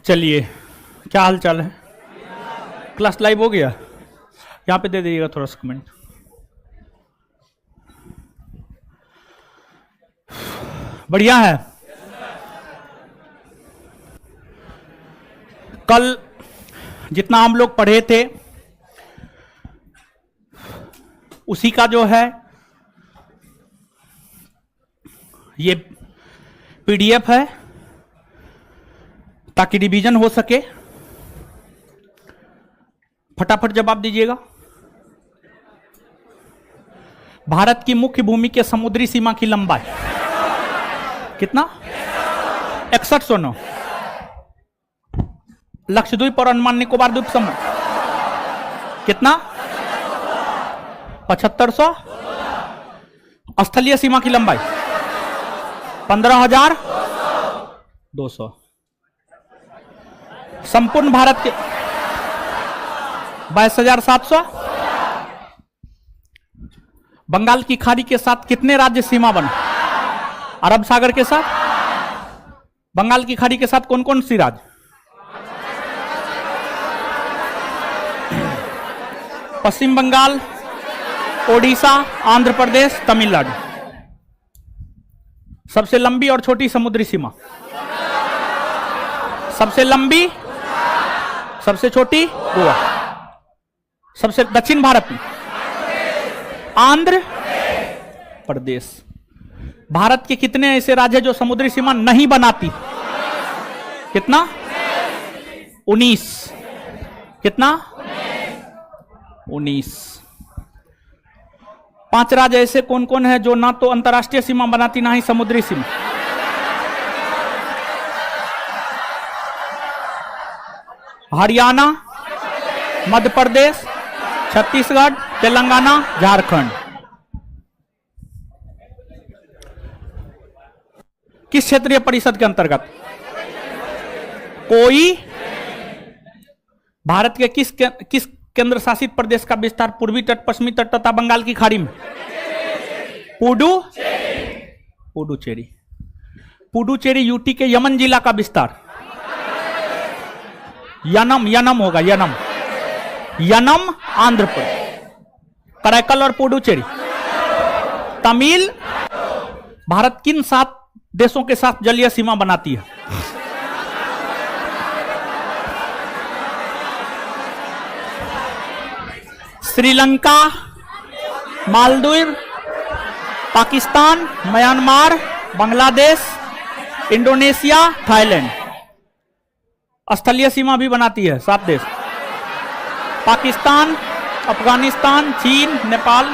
चलिए, क्या हाल चाल है? क्लास लाइव हो गया? यहाँ पे दे दीजिएगा थोड़ा सा कमेंट। बढ़िया है। कल जितना हम लोग पढ़े थे उसी का जो है ये पीडीएफ है ताकि रिवीजन हो सके। फटाफट जवाब दीजिएगा। भारत की मुख्य भूमि के समुद्री सीमा की लंबाई कितना? 6109। लक्षद्वीप और अंडमान निकोबार द्वीप समूह कितना? 7500। स्थलीय सीमा की लंबाई 15200। संपूर्ण भारत के 22700। बंगाल की खाड़ी के साथ कितने राज्य सीमा बना? अरब सागर के साथ। बंगाल की खाड़ी के साथ कौन कौन सी राज्य? पश्चिम बंगाल, ओडिशा, आंध्र प्रदेश, तमिलनाडु। सबसे लंबी और छोटी समुद्री सीमा? सबसे लंबी, सबसे छोटी गोवा। सबसे दक्षिण भारत में आंध्र प्रदेश। भारत के कितने ऐसे राज्य हैं जो समुद्री सीमा नहीं बनाती? कितना? 19। कितना? 19। 5 राज्य ऐसे कौन कौन है जो ना तो अंतरराष्ट्रीय सीमा बनाती ना ही समुद्री सीमा? हरियाणा, मध्य प्रदेश, छत्तीसगढ़, तेलंगाना, झारखंड। किस क्षेत्रीय परिषद के अंतर्गत? कोई? भारत के किस केंद्र शासित प्रदेश का विस्तार पूर्वी तट, पश्चिमी तट तथा बंगाल की खाड़ी में? पुडुचेरी। पुडुचेरी यूटी के यमन जिला का विस्तार? यनम होगा, यनम आंध्र प्रदेश। कराईकल और पुडुचेरी। तमिल भारत किन 7 देशों के साथ जलीय सीमा बनाती है? Sri Lanka, Maldives, Pakistan, Myanmar, Bangladesh, Indonesia, Thailand. स्थलीय सीमा भी बनाती है 7 देश। पाकिस्तान, अफगानिस्तान, चीन, नेपाल।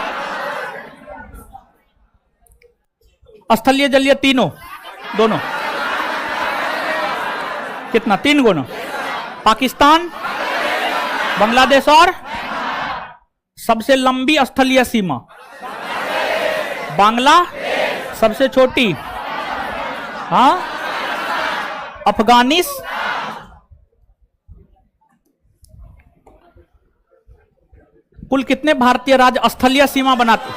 स्थलीय जलीय तीनों, दोनों। कितना? 3 गुना। पाकिस्तान, बांग्लादेश और सबसे लंबी स्थलीय सीमा बांग्ला। सबसे छोटी अफगानिस्तान। कुल कितने भारतीय राज्य स्थलीय सीमा बनाते?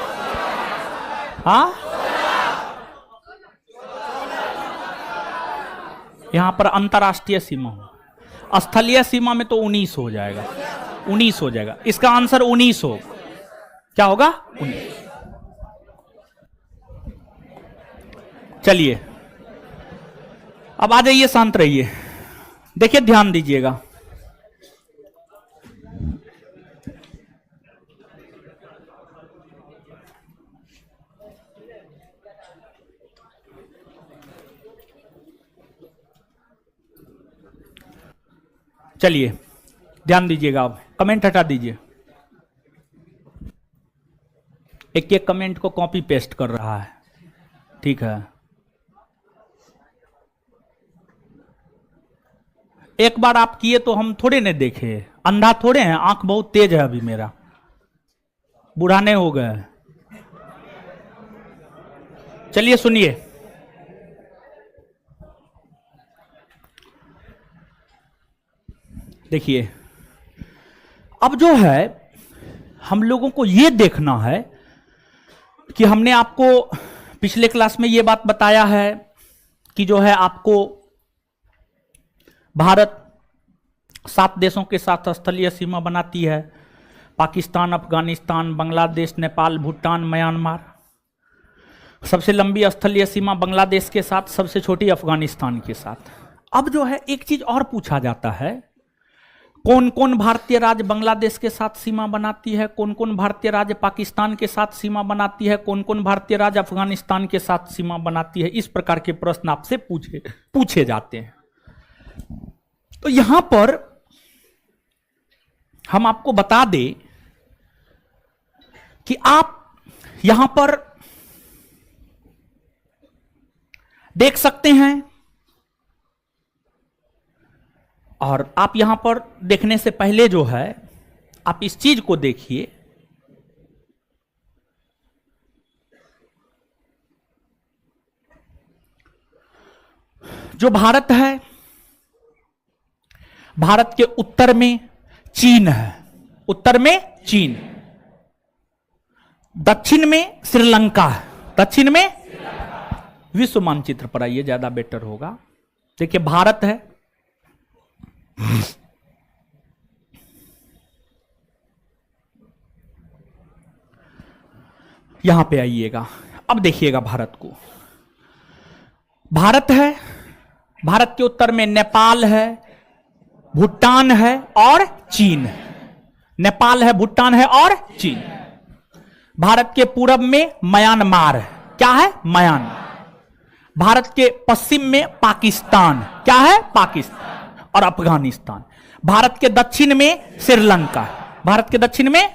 यहां पर अंतरराष्ट्रीय सीमा हो, स्थलीय सीमा में तो 19 हो जाएगा। 19 हो जाएगा। इसका आंसर 19 हो। क्या होगा? 19। चलिए, अब आ जाइए, शांत रहिए। देखिए, ध्यान दीजिएगा। चलिए, ध्यान दीजिएगा। आप कमेंट हटा दीजिए। एक एक कमेंट को कॉपी पेस्ट कर रहा है। ठीक है, एक बार आप किए तो हम थोड़े ने देखे। अंधा थोड़े हैं, आंख बहुत तेज है अभी मेरा, बुढ़ाने हो गए। चलिए सुनिए। देखिए, अब जो है हम लोगों को यह देखना है कि हमने आपको पिछले क्लास में यह बात बताया है कि जो है आपको भारत 7 देशों के साथ स्थलीय सीमा बनाती है, पाकिस्तान, अफगानिस्तान, बांग्लादेश, नेपाल, भूटान, म्यांमार। सबसे लंबी स्थलीय सीमा बांग्लादेश के साथ, सबसे छोटी अफगानिस्तान के साथ। अब जो है एक चीज और पूछा जाता है, कौन कौन भारतीय राज्य बांग्लादेश के साथ सीमा बनाती है, कौन कौन भारतीय राज्य पाकिस्तान के साथ सीमा बनाती है, कौन कौन भारतीय राज्य अफगानिस्तान के साथ सीमा बनाती है। इस प्रकार के प्रश्न आपसे पूछे जाते हैं। तो यहां पर हम आपको बता दें कि आप यहां पर देख सकते हैं, और आप यहां पर देखने से पहले जो है आप इस चीज को देखिए, जो भारत है, भारत के उत्तर में चीन है, उत्तर में चीन, दक्षिण में श्रीलंका है, दक्षिण में विश्व मानचित्र पर आइए, ज्यादा बेटर होगा। देखिए भारत है, यहां पे आइएगा, अब देखिएगा भारत को। भारत है, भारत के उत्तर में नेपाल है, भूटान है और चीन है। नेपाल है, भूटान है और चीन। भारत के पूरब में म्यांमार है, क्या है? म्यांमार। भारत के पश्चिम में पाकिस्तान, क्या है? पाकिस्तान और अफगानिस्तान। भारत के दक्षिण में श्रीलंका, भारत के दक्षिण में,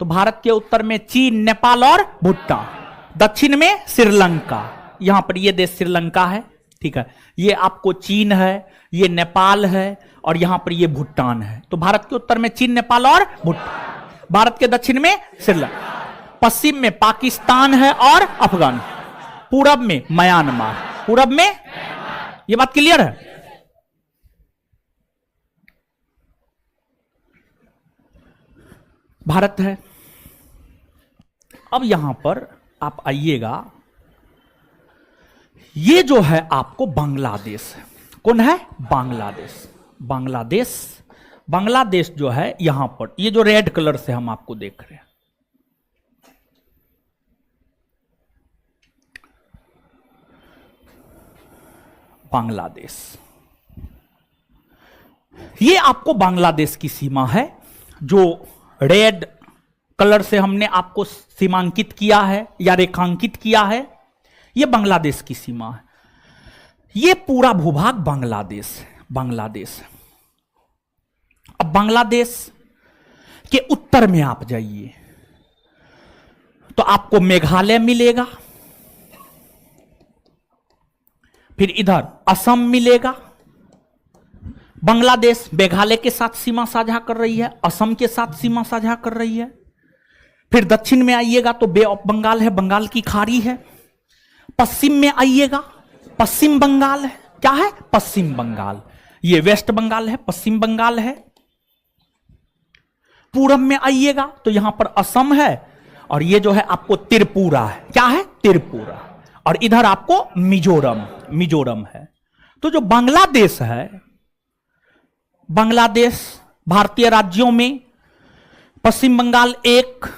तो भारत के उत्तर में चीन, नेपाल और भूटान, दक्षिण में श्रीलंका। यहां पर ये देश श्रीलंका है, ठीक है। ये आपको चीन है, ये नेपाल है और यहां पर ये भूटान है। तो भारत के उत्तर में चीन, नेपाल और भूटान, भारत के दक्षिण में श्रीलंका, पश्चिम में पाकिस्तान है और अफगानिस्तान, पूरब में म्यांमार, पूरब में, ये बात क्लियर है? भारत है। अब यहां पर आप आइएगा, ये जो है आपको बांग्लादेश है। कौन है? बांग्लादेश। बांग्लादेश, बांग्लादेश जो है यहां पर, ये जो रेड कलर से हम आपको देख रहे हैं, बांग्लादेश, ये आपको बांग्लादेश की सीमा है। जो रेड कलर से हमने आपको सीमांकित किया है या रेखांकित किया है, ये बांग्लादेश की सीमा है। ये पूरा भूभाग बांग्लादेश है, बांग्लादेश। अब बांग्लादेश के उत्तर में आप जाइए तो आपको मेघालय मिलेगा, फिर इधर असम मिलेगा। बांग्लादेश मेघालय के साथ सीमा साझा कर रही है, असम के साथ सीमा साझा कर रही है। फिर दक्षिण में आइएगा तो बे ऑफ बंगाल है, बंगाल की खाड़ी है। पश्चिम में आइएगा, पश्चिम बंगाल है, क्या है? पश्चिम बंगाल। ये वेस्ट बंगाल है, पश्चिम बंगाल है। पूरब में आइएगा तो यहां पर असम है और ये जो है आपको त्रिपुरा है, क्या है? त्रिपुरा। और इधर आपको मिजोरम, मिजोरम है। तो जो बांग्लादेश है, बांग्लादेश भारतीय राज्यों में पश्चिम बंगाल 1,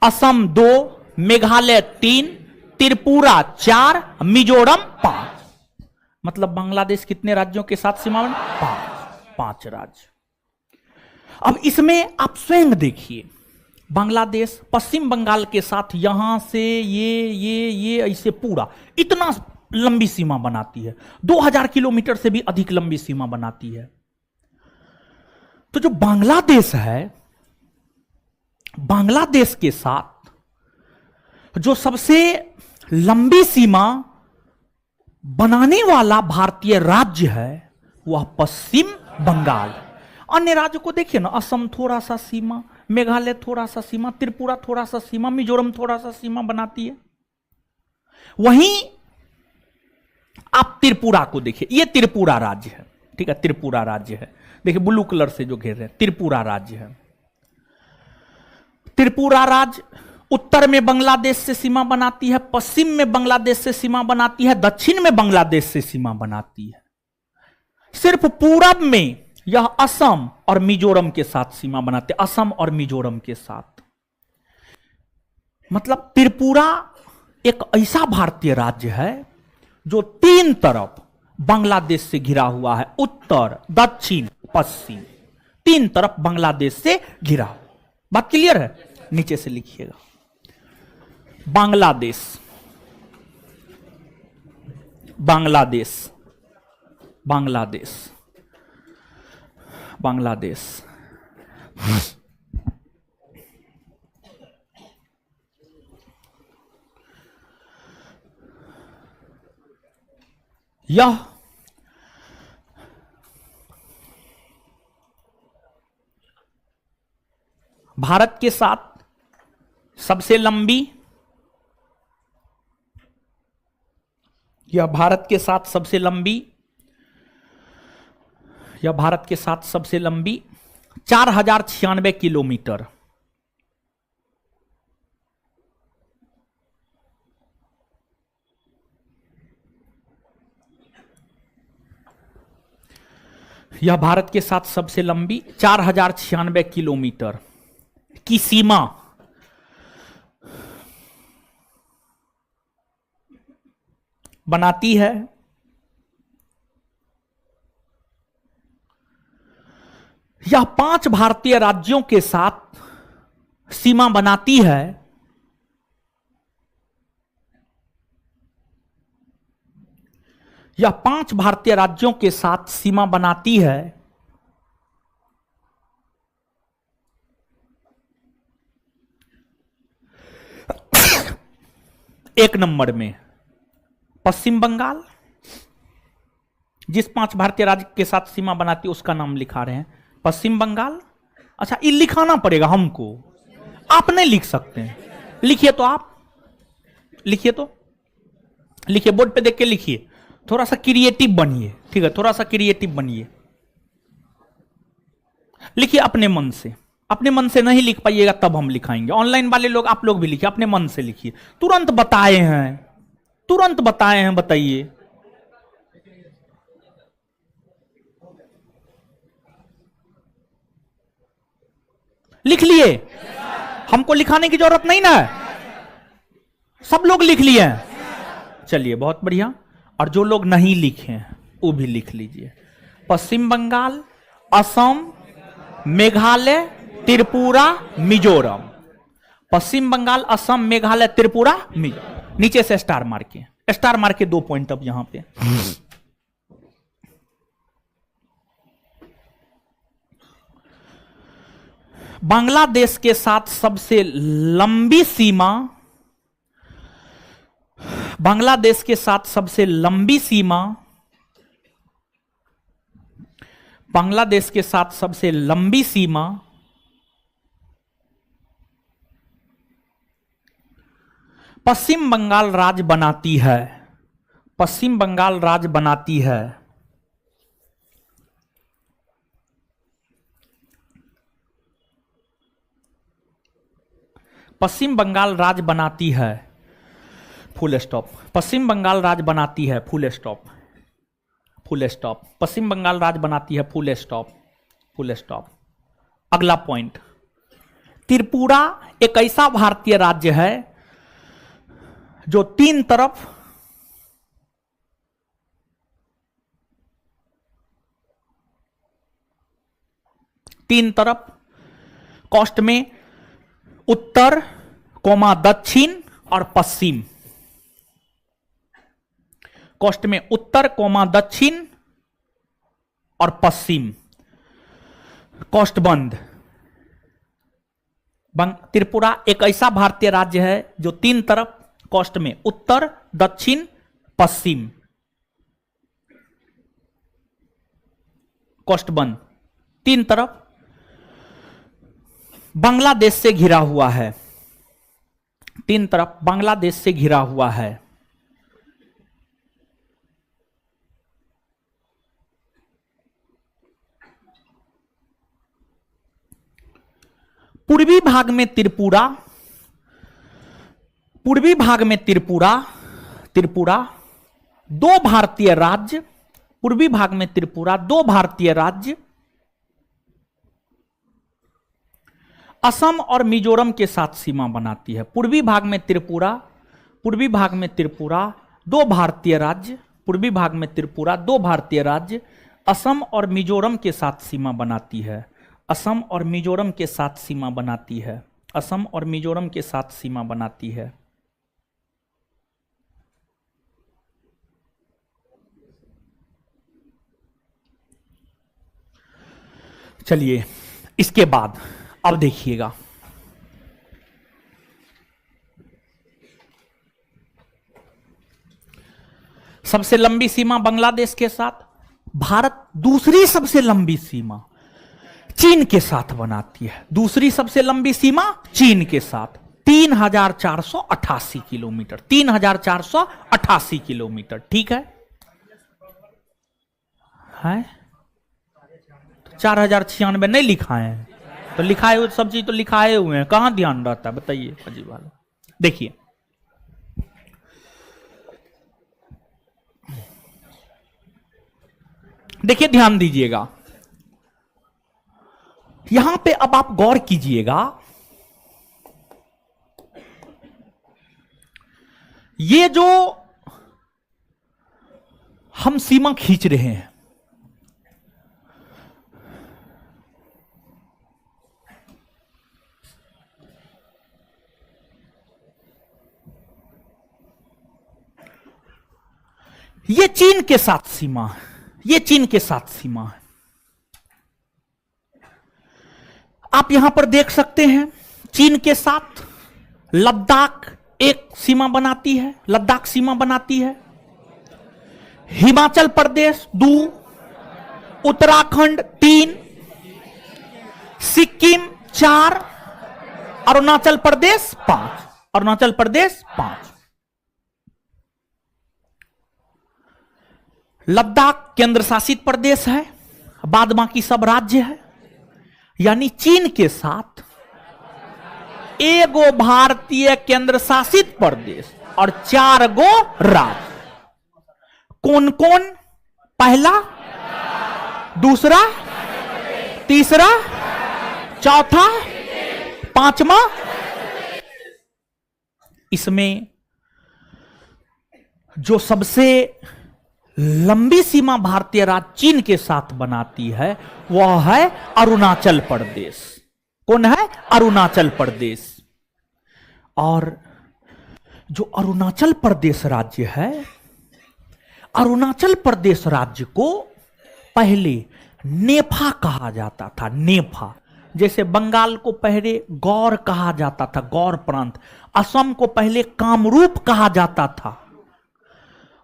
असम 2, मेघालय 3, त्रिपुरा 4, मिजोरम 5। मतलब बांग्लादेश कितने राज्यों के साथ सीमा बना? 5 राज्य। अब इसमें आप स्वयं देखिए, बांग्लादेश पश्चिम बंगाल के साथ यहां से ये ऐसे पूरा इतना लंबी सीमा बनाती है, 2000 किलोमीटर से भी अधिक लंबी सीमा बनाती है। तो जो बांग्लादेश है, बांग्लादेश के साथ जो सबसे लंबी सीमा बनाने वाला भारतीय राज्य है वह पश्चिम बंगाल। अन्य राज्य को देखिए ना, असम थोड़ा सा सीमा, मेघालय थोड़ा सा सीमा, त्रिपुरा थोड़ा सा सीमा, मिजोरम थोड़ा सा सीमा बनाती है। वहीं आप त्रिपुरा को देखिए, ये त्रिपुरा राज्य है, ठीक है, त्रिपुरा राज्य है। देखिए ब्लू कलर से जो घेर रहे हैं, त्रिपुरा राज्य है। त्रिपुरा राज्य उत्तर में बांग्लादेश से सीमा बनाती है, पश्चिम में बांग्लादेश से सीमा बनाती है, दक्षिण में बांग्लादेश से सीमा बनाती है। सिर्फ पूरब में यह असम और मिजोरम के साथ सीमा बनाते, असम और मिजोरम के साथ। मतलब त्रिपुरा एक ऐसा भारतीय राज्य है जो तीन तरफ बांग्लादेश से घिरा हुआ है, उत्तर, दक्षिण, पश्चिम, तीन तरफ बांग्लादेश से घिरा हुआ। बात क्लियर है? नीचे से लिखिएगा, बांग्लादेश, बांग्लादेश, बांग्लादेश, बांग्लादेश। यह भारत के साथ सबसे लंबी, यह भारत के साथ सबसे लंबी, यह भारत के साथ सबसे लंबी 4096 किलोमीटर, यह भारत के साथ सबसे लंबी 4096 किलोमीटर की सीमा बनाती है। यह 5 भारतीय राज्यों के साथ सीमा बनाती है। यह 5 भारतीय राज्यों के साथ सीमा बनाती है। एक नंबर में पश्चिम बंगाल, जिस 5 भारतीय राज्य के साथ सीमा बनाती है उसका नाम लिखा रहे हैं, पश्चिम बंगाल। अच्छा, ये लिखाना पड़ेगा हमको, आप नहीं लिख सकते हैं, लिखिए तो, आप लिखिए तो, लिखिए, बोर्ड पे देख के लिखिए, थोड़ा सा क्रिएटिव बनिए, ठीक है, थोड़ा सा क्रिएटिव बनिए, लिखिए अपने मन से। अपने मन से नहीं लिख पाइएगा तब हम लिखाएंगे। ऑनलाइन वाले लोग, आप लोग भी लिखिए, अपने मन से लिखिए। तुरंत बताए हैं, तुरंत बताए हैं, बताइए। लिख लिए? हमको लिखाने की जरूरत नहीं ना है, सब लोग लिख लिए हैं। चलिए, बहुत बढ़िया। और जो लोग नहीं लिखे हैं वो भी लिख लीजिए। पश्चिम बंगाल, असम, मेघालय, त्रिपुरा, मिजोरम। पश्चिम बंगाल, असम, मेघालय, त्रिपुरा, मिजोरम। नीचे से स्टार मार के, स्टार मार के 2 पॉइंट अब यहां पे। बांग्लादेश के साथ सबसे लंबी सीमा, बांग्लादेश के साथ सबसे लंबी सीमा, बांग्लादेश के साथ सबसे लंबी सीमा पश्चिम बंगाल राज्य बनाती है। पश्चिम बंगाल राज्य बनाती है। पश्चिम बंगाल राज्य बनाती है, फुल स्टॉप। पश्चिम बंगाल राज्य बनाती है, फुल स्टॉप, फुल स्टॉप। पश्चिम बंगाल राज्य बनाती है, फुल स्टॉप, फुल स्टॉप। अगला पॉइंट, त्रिपुरा एक ऐसा भारतीय राज्य है जो तीन तरफ कोस्ट में उत्तर, दक्षिण और पश्चिम, कोस्ट में उत्तर, दक्षिण और पश्चिम, कोस्ट बंद। त्रिपुरा एक ऐसा भारतीय राज्य है जो तीन तरफ कोस्ट में उत्तर, दक्षिण, पश्चिम, कोस्ट बंद, तीन तरफ बांग्लादेश से घिरा हुआ है। तीन तरफ बांग्लादेश से घिरा हुआ है। पूर्वी भाग में त्रिपुरा, पूर्वी भाग में त्रिपुरा, दो भारतीय राज्य, पूर्वी भाग में त्रिपुरा दो भारतीय राज्य असम और मिजोरम के साथ सीमा बनाती है। पूर्वी भाग में त्रिपुरा, पूर्वी भाग में त्रिपुरा, दो भारतीय राज्य, पूर्वी भाग में त्रिपुरा, दो भारतीय राज्य असम और मिजोरम के साथ सीमा बनाती है। असम और मिजोरम के साथ सीमा बनाती है। असम और मिजोरम के साथ सीमा बनाती है। चलिए इसके बाद अब देखिएगा, सबसे लंबी सीमा बांग्लादेश के साथ, भारत दूसरी सबसे लंबी सीमा चीन के साथ बनाती है। दूसरी सबसे लंबी सीमा चीन के साथ 3488 किलोमीटर, 3488 किलोमीटर। ठीक है, 4096 नहीं लिखा है तो लिखा है, सब चीज तो लिखाए हुए हैं, कहां ध्यान रहता है बताइए अजीब वाला। देखिए देखिए ध्यान दीजिएगा, यहां पे अब आप गौर कीजिएगा, ये जो हम सीमा खींच रहे हैं, ये चीन के साथ सीमा है, ये चीन के साथ सीमा है। आप यहां पर देख सकते हैं चीन के साथ लद्दाख एक सीमा बनाती है, लद्दाख सीमा बनाती है, हिमाचल प्रदेश 2, उत्तराखंड 3, सिक्किम 4, अरुणाचल प्रदेश 5, अरुणाचल प्रदेश 5। लद्दाख केंद्र शासित प्रदेश है, बाद बाकी सब राज्य है। यानी चीन के साथ एगो भारतीय केंद्र शासित प्रदेश और 4 गो राज्य। कौन कौन? पहला, दूसरा, तीसरा, चौथा, पांचवा। इसमें जो सबसे लंबी सीमा भारतीय राज्य चीन के साथ बनाती है वह है अरुणाचल प्रदेश। कौन है? अरुणाचल प्रदेश। और जो अरुणाचल प्रदेश राज्य है, अरुणाचल प्रदेश राज्य को पहले नेफा कहा जाता था। नेफा, जैसे बंगाल को पहले गौर कहा जाता था, गौर प्रांत। असम को पहले कामरूप कहा जाता था।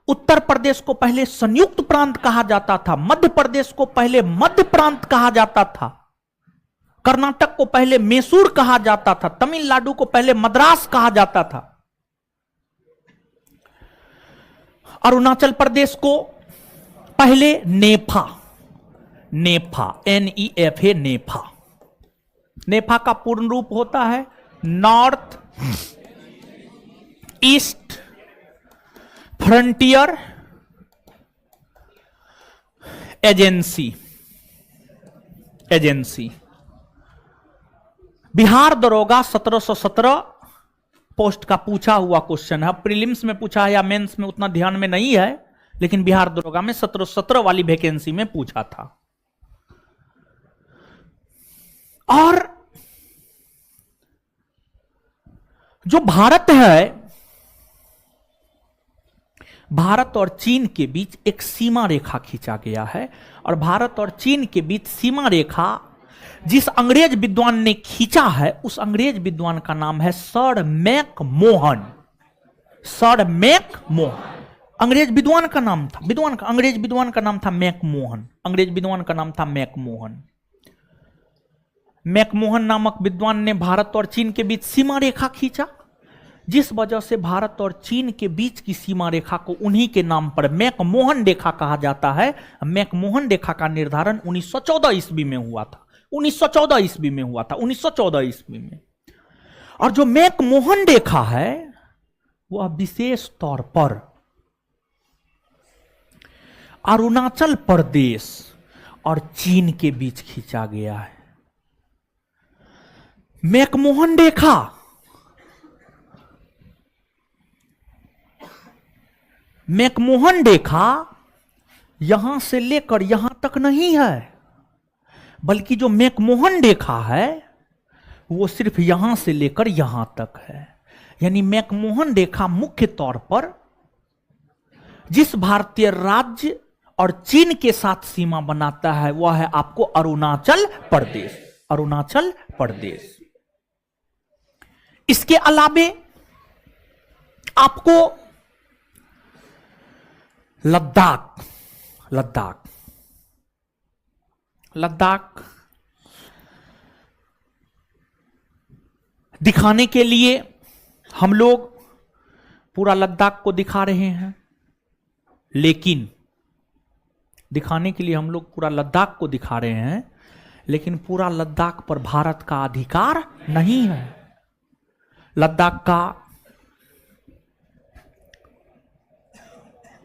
उत्तर प्रदेश को पहले संयुक्त प्रांत कहा जाता था। मध्य प्रदेश को पहले मध्य प्रांत कहा जाता था। कर्नाटक को पहले मैसूर कहा जाता था। तमिलनाडु को पहले मद्रास कहा जाता था। अरुणाचल प्रदेश को पहले नेफा, नेफा NEFA, नेफा। नेफा का पूर्ण रूप होता है north east frontier agency. Agency Bihar दरोगा 1717 पोस्ट का पूछा हुआ क्वेश्चन है। प्रीलिम्स में पूछा है या मेंस में उतना ध्यान में नहीं है, लेकिन बिहार दरोगा में 1717 वाली वैकेंसी में पूछा था। और जो भारत है, भारत और चीन के बीच एक सीमा रेखा खींचा गया है। और भारत और चीन के बीच सीमा रेखा जिस अंग्रेज विद्वान ने खींचा है, उस अंग्रेज विद्वान का नाम है सर मैकमोहन। सर मैकमोहन अंग्रेज विद्वान का नाम था। अंग्रेज विद्वान का नाम था मैकमोहन। अंग्रेज विद्वान का नाम था मैकमोहन। मैकमोहन नामक विद्वान ने भारत और चीन के बीच सीमा रेखा खींचा, जिस वजह से भारत और चीन के बीच की सीमा रेखा को उन्हीं के नाम पर मैकमोहन रेखा कहा जाता है। मैकमोहन रेखा का निर्धारण 1914 ईस्वी में हुआ था। 1914 ईस्वी में हुआ था। 1914 ईस्वी में। और जो मैकमोहन रेखा है वह विशेष तौर पर अरुणाचल प्रदेश और चीन के बीच खींचा गया है। मैकमोहन रेखा, मैकमोहन रेखा यहां से लेकर यहां तक नहीं है, बल्कि जो मैकमोहन रेखा है वो सिर्फ यहां से लेकर यहां तक है। यानी मैकमोहन रेखा मुख्य तौर पर जिस भारतीय राज्य और चीन के साथ सीमा बनाता है वह है आपको अरुणाचल प्रदेश, अरुणाचल प्रदेश। इसके अलावे आपको लद्दाख, लद्दाख, लद्दाख दिखाने के लिए हम लोग पूरा लद्दाख को दिखा रहे हैं, लेकिन दिखाने के लिए हम लोग पूरा लद्दाख को दिखा रहे हैं, लेकिन पूरा लद्दाख पर भारत का अधिकार नहीं है। लद्दाख का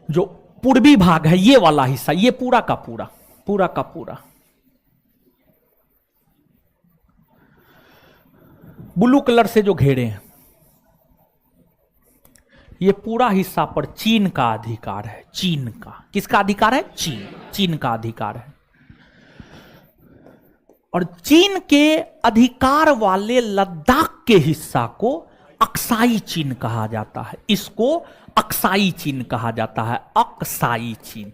जो पूर्वी भाग है, ये वाला हिस्सा, ये पूरा का पूरा, पूरा का पूरा ब्लू कलर से जो घेरे हैं, ये पूरा हिस्सा पर चीन का अधिकार है। चीन का, किसका अधिकार है? चीन, चीन का अधिकार है। और चीन के अधिकार वाले लद्दाख के हिस्सा को अक्साई चीन कहा जाता है। इसको अक्साई चीन कहा जाता है, अक्साई चीन,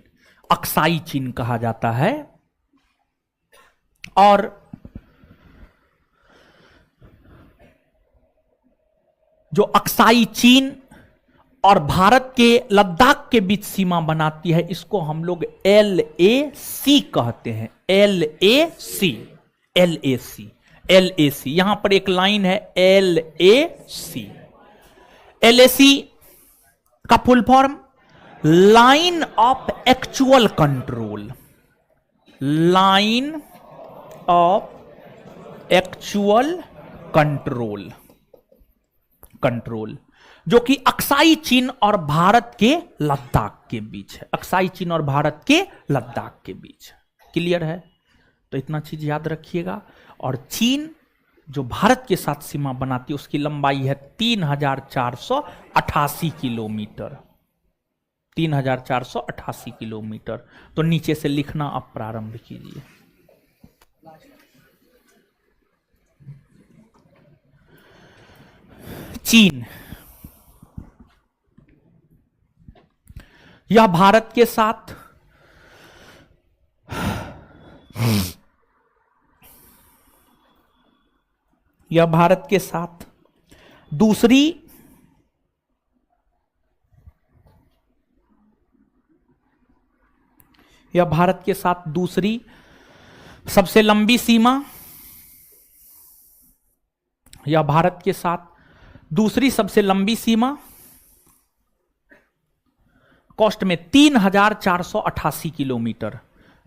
अक्साई चीन कहा जाता है। और जो अक्साई चीन और भारत के लद्दाख के बीच सीमा बनाती है, इसको हम लोग LAC कहते हैं। LAC, LAC, LAC, यहां पर एक लाइन है LAC। LAC का full form line of actual control, line of actual control, control, जो कि अक्साई चीन और भारत के लद्दाख के बीच है। अक्साई चीन और भारत के लद्दाख के बीच। क्लियर है? तो इतना चीज याद रखिएगा। और चीन जो भारत के साथ सीमा बनाती है उसकी लंबाई है 3488 किलोमीटर, 3488 किलोमीटर। तो नीचे से लिखना आप प्रारंभ कीजिए। चीन, यह भारत के साथ दूसरी सबसे लंबी सीमा, यह भारत के साथ दूसरी सबसे लंबी सीमा कॉस्ट में 3488 किलोमीटर,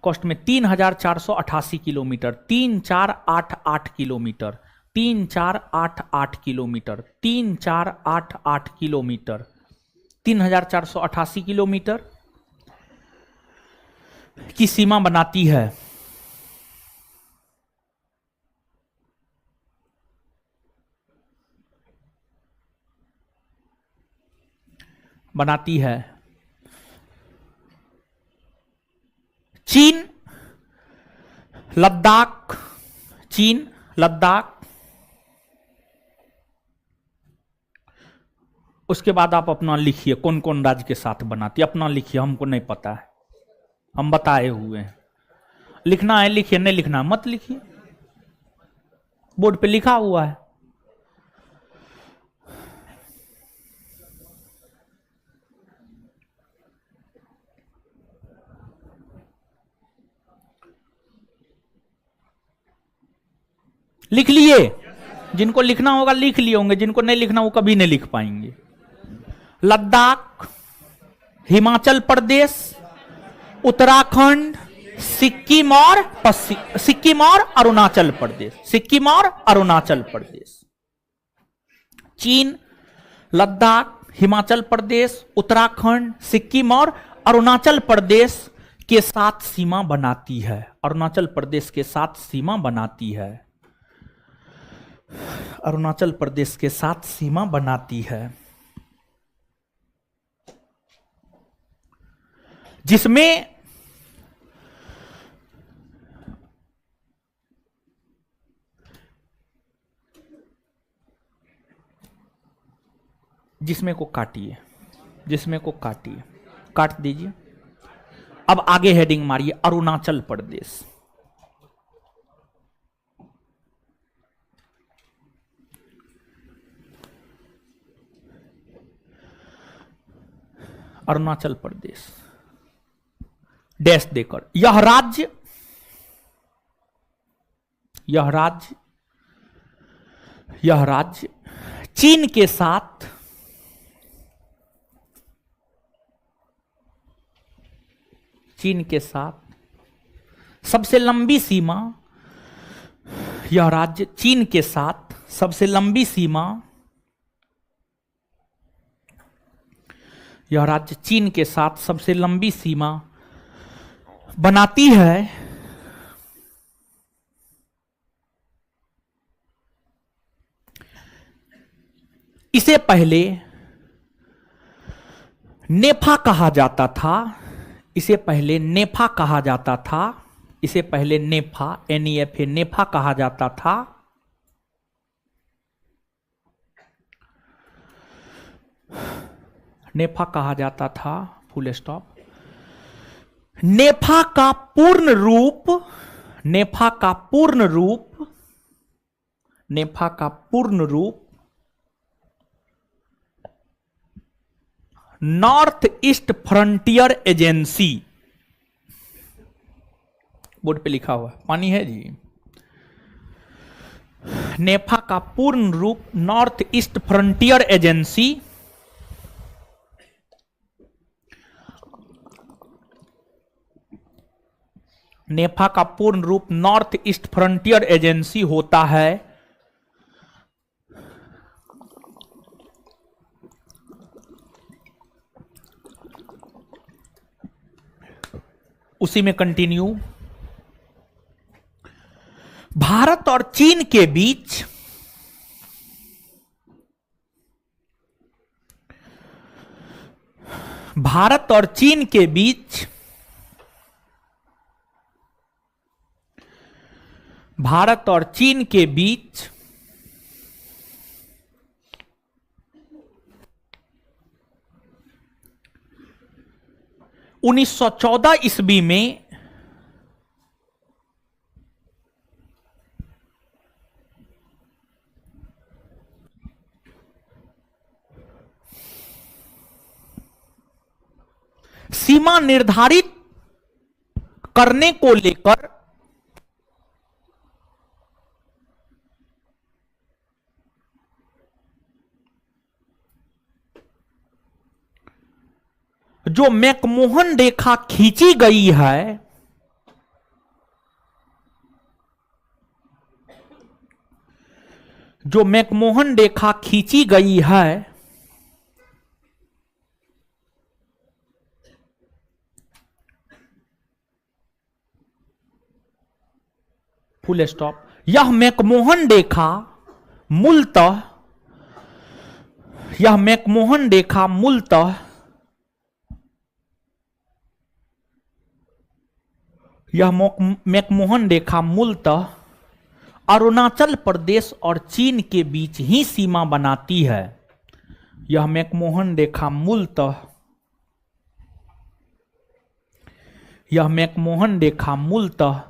कॉस्ट में 3488 kilometre, 3488 kilometre, 3488 kilometre, 3488 kilometre, 3488 kilometre की सीमा बनाती है। बनाती है चीन, लद्दाख, चीन, लद्दाख। उसके बाद आप अपना लिखिए कौन कौन राज्य के साथ बनाती है, अपना लिखिए, हमको नहीं पता है, हम बताए हुए हैं। लिखना है लिखिए, नहीं लिखना मत लिखिए, बोर्ड पे लिखा हुआ है। लिख लिए? जिनको लिखना होगा लिख लिए होंगे, जिनको नहीं लिखना वो कभी नहीं लिख पाएंगे। लद्दाख, हिमाचल प्रदेश, उत्तराखंड, सिक्किम और अरुणाचल प्रदेश, सिक्किम और अरुणाचल प्रदेश। चीन, लद्दाख, हिमाचल प्रदेश, उत्तराखंड, सिक्किम और अरुणाचल प्रदेश के साथ सीमा बनाती है, अरुणाचल प्रदेश के साथ सीमा बनाती है। अरुणाचल प्रदेश के साथ सीमा बनाती है, जिसमें जिसमें को काटिए, जिसमें को काटिए, काट दीजिए। अब आगे हेडिंग मारिए अरुणाचल प्रदेश। अरुणाचल प्रदेश डैश देकर, यह राज्य चीन के साथ सबसे लंबी सीमा, यह राज्य चीन के साथ सबसे लंबी सीमा, यह राज्य चीन के साथ सबसे लंबी सीमा बनाती है। इसे पहले नेफा कहा जाता था, इसे पहले नेफा कहा जाता था, इसे पहले नेफा NEFA नेफा कहा जाता था। नेफा कहा जाता था, फुल स्टॉप। नेफा का पूर्ण रूप, नेफा का पूर्ण रूप, नेफा का पूर्ण रूप north east frontier agency, board पे लिखा हुआ, पानी है जी। नेफा का पूर्ण रूप नॉर्थ ईस्ट फ्रंटियर एजेंसी, नेफा का पूर्ण रूप नॉर्थ ईस्ट फ्रंटियर एजेंसी होता है। उसी में कंटिन्यू, भारत और चीन के बीच भारत और चीन के बीच भारत और चीन के बीच 1914 ईस्वी में सीमा निर्धारित करने को लेकर जो मैकमोहन रेखा खींची गई है, जो मैकमोहन रेखा खींची गई है, फुल स्टॉप। यह मैकमोहन रेखा मूलतः, यह मैकमोहन रेखा मूलतः यह मैकमोहन रेखा मूलतः अरुणाचल प्रदेश और चीन के बीच ही सीमा बनाती है। यह मैकमोहन रेखा मूलतः, यह मैकमोहन रेखा मूलतः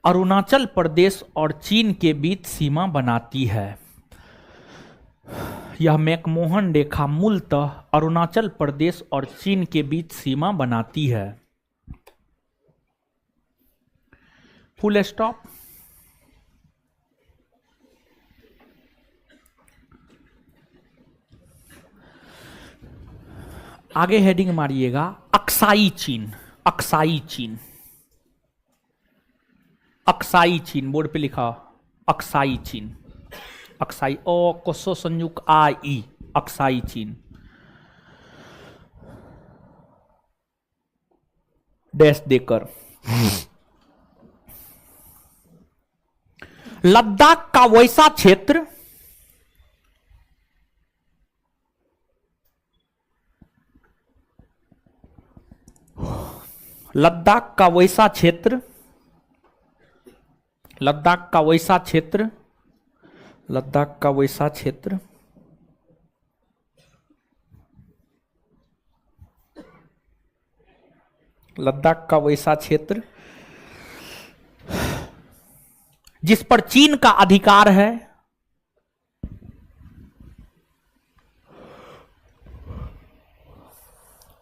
अरुणाचल प्रदेश और चीन के बीच सीमा बनाती है। यह मैकमोहन रेखा मूलतः अरुणाचल प्रदेश और चीन के बीच सीमा बनाती है। Full stop. आगे हेडिंग मारिएगा अक्साई चीन, अक्साई चीन, अक्साई चीन, बोर्ड पे लिखा अक्साई चीन, अक्साई ओ कोसो संयुक्त आई, अक्साई चीन। डैश देकर लद्दाख का वैसा क्षेत्र, लद्दाख का वैसा क्षेत्र, लद्दाख का वैसा क्षेत्र, लद्दाख का वैसा क्षेत्र लद्दाख का वैसा क्षेत्र जिस पर चीन का अधिकार है,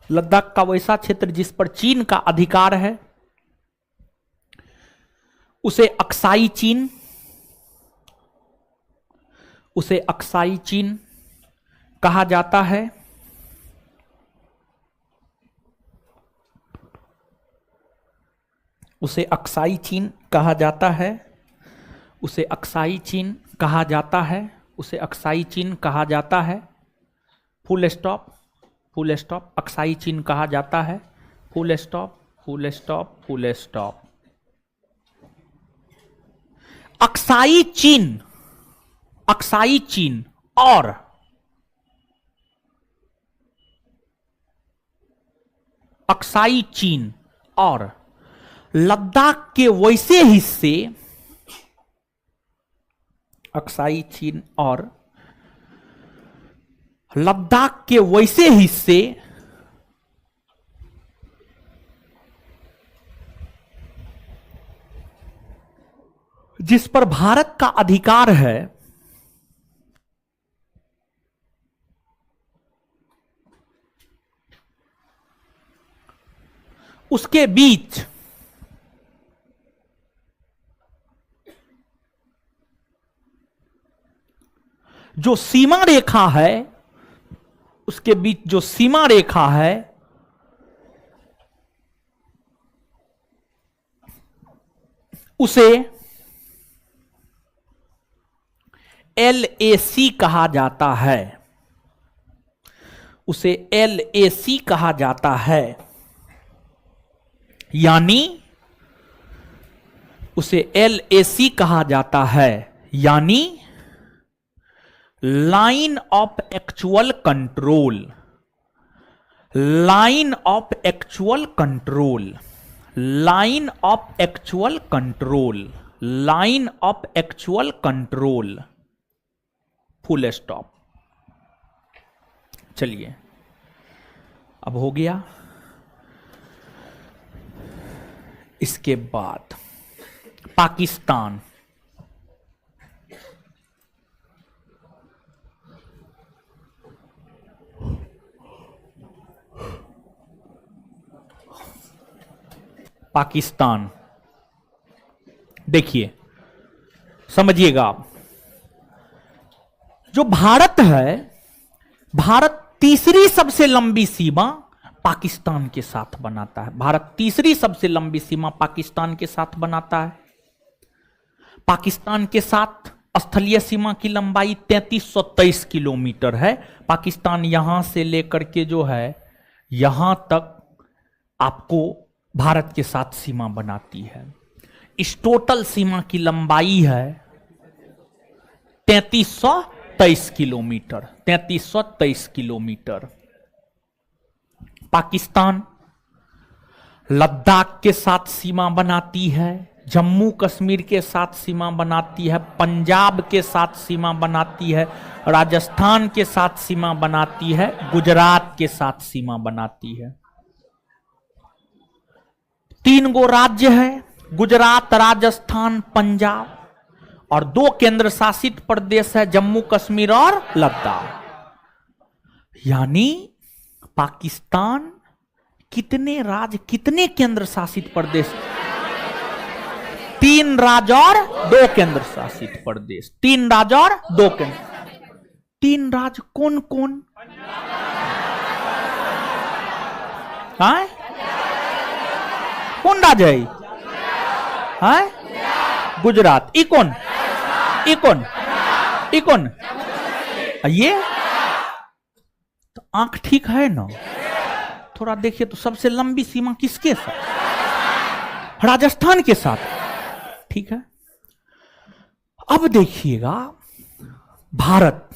लद्दाख का वैसा क्षेत्र जिस पर चीन का अधिकार है, उसे अक्साई चीन, उसे अक्साई चीन कहा जाता है। उसे अक्साई चीन कहा जाता है, उसे अक्साई चीन कहा जाता है, उसे अक्साई चीन कहा जाता है। Full stop, full stop, Aksai चीन कहा जाता है। Full stop, full stop, full stop. Aksai चीन, अक्साई चीन और अक्साई चीन और लद्दाख के वैसे हिस्से, अक्साई चीन और लद्दाख के वैसे हिस्से जिस पर भारत का अधिकार है, उसके बीच जो सीमा रेखा है, उसके बीच जो सीमा रेखा है, उसे LAC कहा जाता है, उसे LAC कहा जाता है। यानी उसे LAC कहा जाता है, यानी line of actual control, line of actual control, line of actual control, line of actual control. Full stop. चलिए अब हो गया। इसके बाद पाकिस्तान, पाकिस्तान देखिए, समझिएगा आप, जो भारत है, भारत तीसरी सबसे लंबी सीमा पाकिस्तान के साथ बनाता है। भारत तीसरी सबसे लंबी सीमा पाकिस्तान के साथ बनाता है। पाकिस्तान के साथ स्थलीय सीमा की लंबाई 3323 किलोमीटर है। पाकिस्तान यहां से लेकर के जो है यहां तक आपको भारत के साथ सीमा बनाती है। इस टोटल सीमा की लंबाई है 3323 किलोमीटर, 3323 किलोमीटर। पाकिस्तान लद्दाख के साथ सीमा बनाती है, जम्मू कश्मीर के साथ सीमा बनाती है, पंजाब के साथ सीमा बनाती है, राजस्थान के साथ सीमा बनाती है, गुजरात के साथ सीमा बनाती है। 3 गो राज्य है, गुजरात, राजस्थान, पंजाब, और 2 केंद्र शासित प्रदेश है, जम्मू कश्मीर और लद्दाख। यानी पाकिस्तान कितने राज्य, कितने केंद्र शासित प्रदेश? 3 राज्य और 2 केंद्र शासित प्रदेश। 3 राज्य और 2 केंद्र। 3 राज्य कौन कौन? हाँ? कौन राज्य है? हाँ? गुजरात। ई कौन? ई कौन? ई कौन? ये तो आंख ठीक है ना? थोड़ा देखिए तो सबसे लंबी सीमा किसके साथ? राजस्थान के साथ। ठीक है, अब देखिएगा, भारत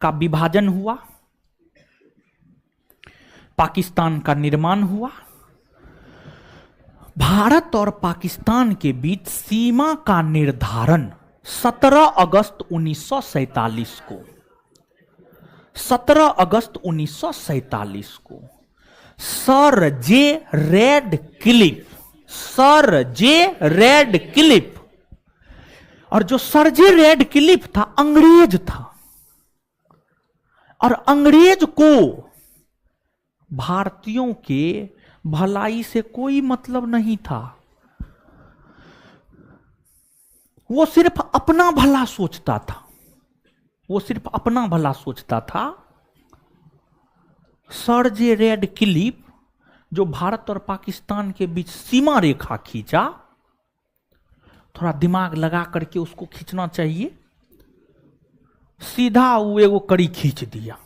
का विभाजन हुआ, पाकिस्तान का निर्माण हुआ, भारत और पाकिस्तान के बीच सीमा का निर्धारण 17 अगस्त 1947 को 17 अगस्त 1947 को सर जे रेडक्लिफ, और जो सर जे रेडक्लिफ था अंग्रेज था, और अंग्रेज को भारतीयों के भलाई से कोई मतलब नहीं था। वो सिर्फ अपना भला सोचता था। सर जे रेडक्लिफ जो भारत और पाकिस्तान के बीच सीमा रेखा खींचा, थोड़ा दिमाग लगा करके उसको खींचना चाहिए, सीधा वो एगो कड़ी खींच दिया,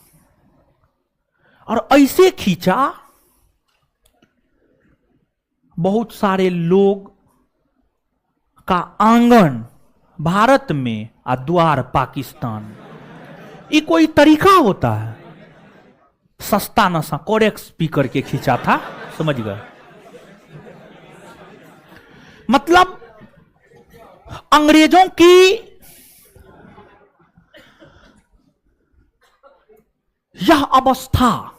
और ऐसे खींचा बहुत सारे लोग का आंगन भारत में और द्वार पाकिस्तान। ये कोई तरीका होता है? सस्ता नशा कोरेक्स स्पीकर के खींचा था, समझ गए? मतलब अंग्रेजों की यह अवस्था,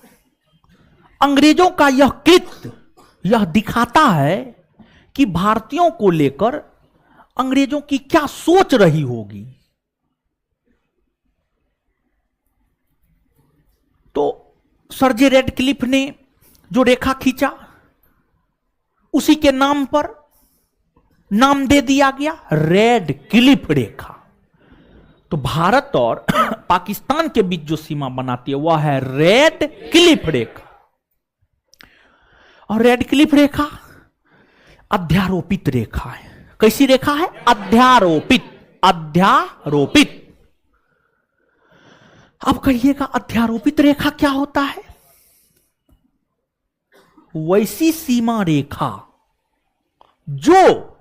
अंग्रेजों का यह कृत्य, यह दिखाता है कि भारतीयों को लेकर अंग्रेजों की क्या सोच रही होगी। तो सर जे रेडक्लिफ ने जो रेखा खींचा, उसी के नाम पर नाम दे दिया गया रेडक्लिफ रेखा। तो भारत और पाकिस्तान के बीच जो सीमा बनाती है वह है रेडक्लिफ रेखा। और रेडक्लिफ रेखा अध्यारोपित रेखा है। कैसी रेखा है? अध्यारोपित। अब कहिएगा अध्यारोपित रेखा क्या होता है? वैसी सीमा रेखा जो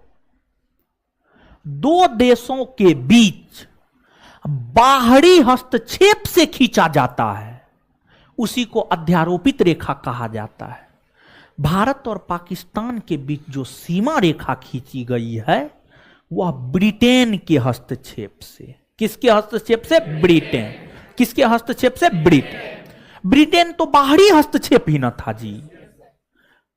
दो देशों के बीच बाहरी हस्तक्षेप से खींचा जाता है, उसी को अध्यारोपित रेखा कहा जाता है। भारत और पाकिस्तान के बीच जो सीमा रेखा खींची गई है वह ब्रिटेन के हस्तक्षेप से। किसके हस्तक्षेप से? ब्रिटेन। किसके हस्तक्षेप से? ब्रिटेन। ब्रिटेन तो बाहरी हस्तक्षेप ही न था जी।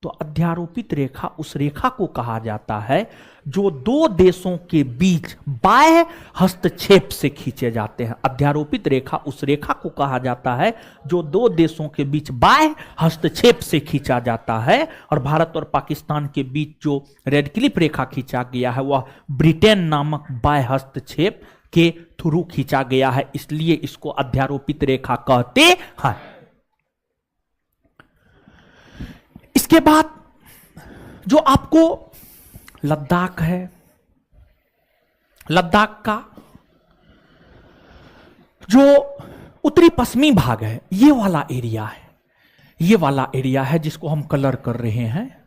तो अध्यारोपित रेखा उस रेखा को कहा जाता है जो दो देशों के बीच बाह्य हस्तक्षेप से खींचे जाते हैं। अध्यारोपित रेखा उस रेखा को कहा जाता है जो दो देशों के बीच बाह्य हस्तक्षेप से खींचा जाता है। और भारत और पाकिस्तान के बीच जो रेडक्लिफ रेखा खींचा गया है वह ब्रिटेन नामक बाह्य हस्तक्षेप के थ्रू खींचा गया है, इसलिए इसको अध्यारोपित रेखा कहते हैं। इसके बाद जो आपको लद्दाख है, लद्दाख का जो उत्तरी पश्चिमी भाग है, ये वाला एरिया है जिसको हम कलर कर रहे हैं।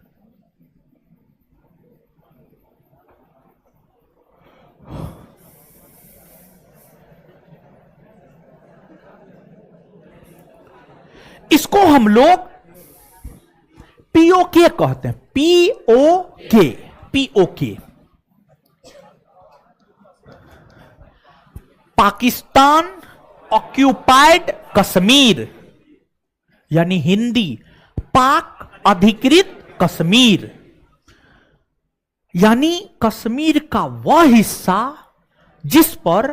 इसको हम लोग पीओके कहते हैं। पीओके पाकिस्तान ऑक्यूपाइड कश्मीर, यानी हिंदी पाक अधिकृत कश्मीर, यानी कश्मीर का वह हिस्सा जिस पर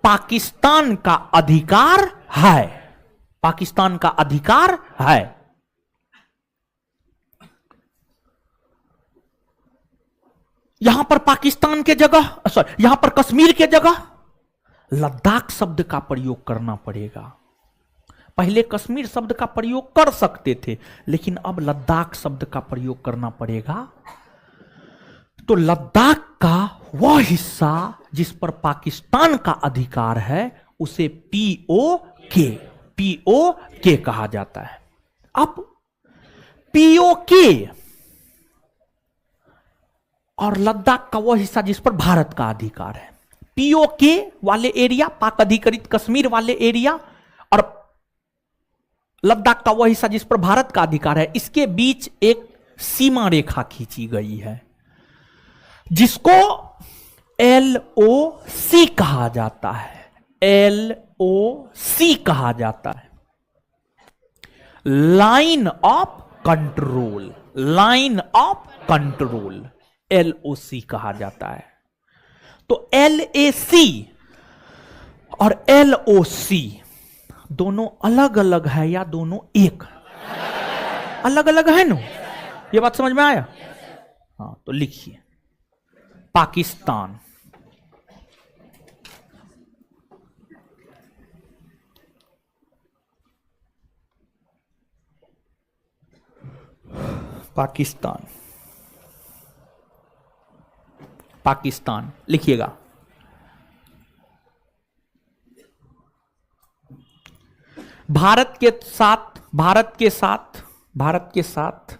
पाकिस्तान का अधिकार है। पाकिस्तान का अधिकार है। यहां पर पाकिस्तान के जगह, यहां पर कश्मीर के जगह लद्दाख शब्द का प्रयोग करना पड़ेगा। पहले कश्मीर शब्द का प्रयोग कर सकते थे, लेकिन अब लद्दाख शब्द का प्रयोग करना पड़ेगा। तो लद्दाख का वह हिस्सा जिस पर पाकिस्तान का अधिकार है उसे पीओके कहा जाता है। अब पीओके और लद्दाख का वह हिस्सा जिस पर भारत का अधिकार है, पीओके वाले एरिया, पाक अधिकृत कश्मीर वाले एरिया, और लद्दाख का वह हिस्सा जिस पर भारत का अधिकार है, इसके बीच एक सीमा रेखा खींची गई है, जिसको LOC कहा जाता है। LOC कहा जाता है, line of control. Line of control LOC कहा जाता है। तो LAC और LOC दोनों अलग अलग है या दोनों एक? अलग अलग है ना? ये बात समझ में आया? हाँ, तो लिखिए पाकिस्तान, पाकिस्तान, पाकिस्तान लिखिएगा। भारत के साथ, भारत के साथ, भारत के साथ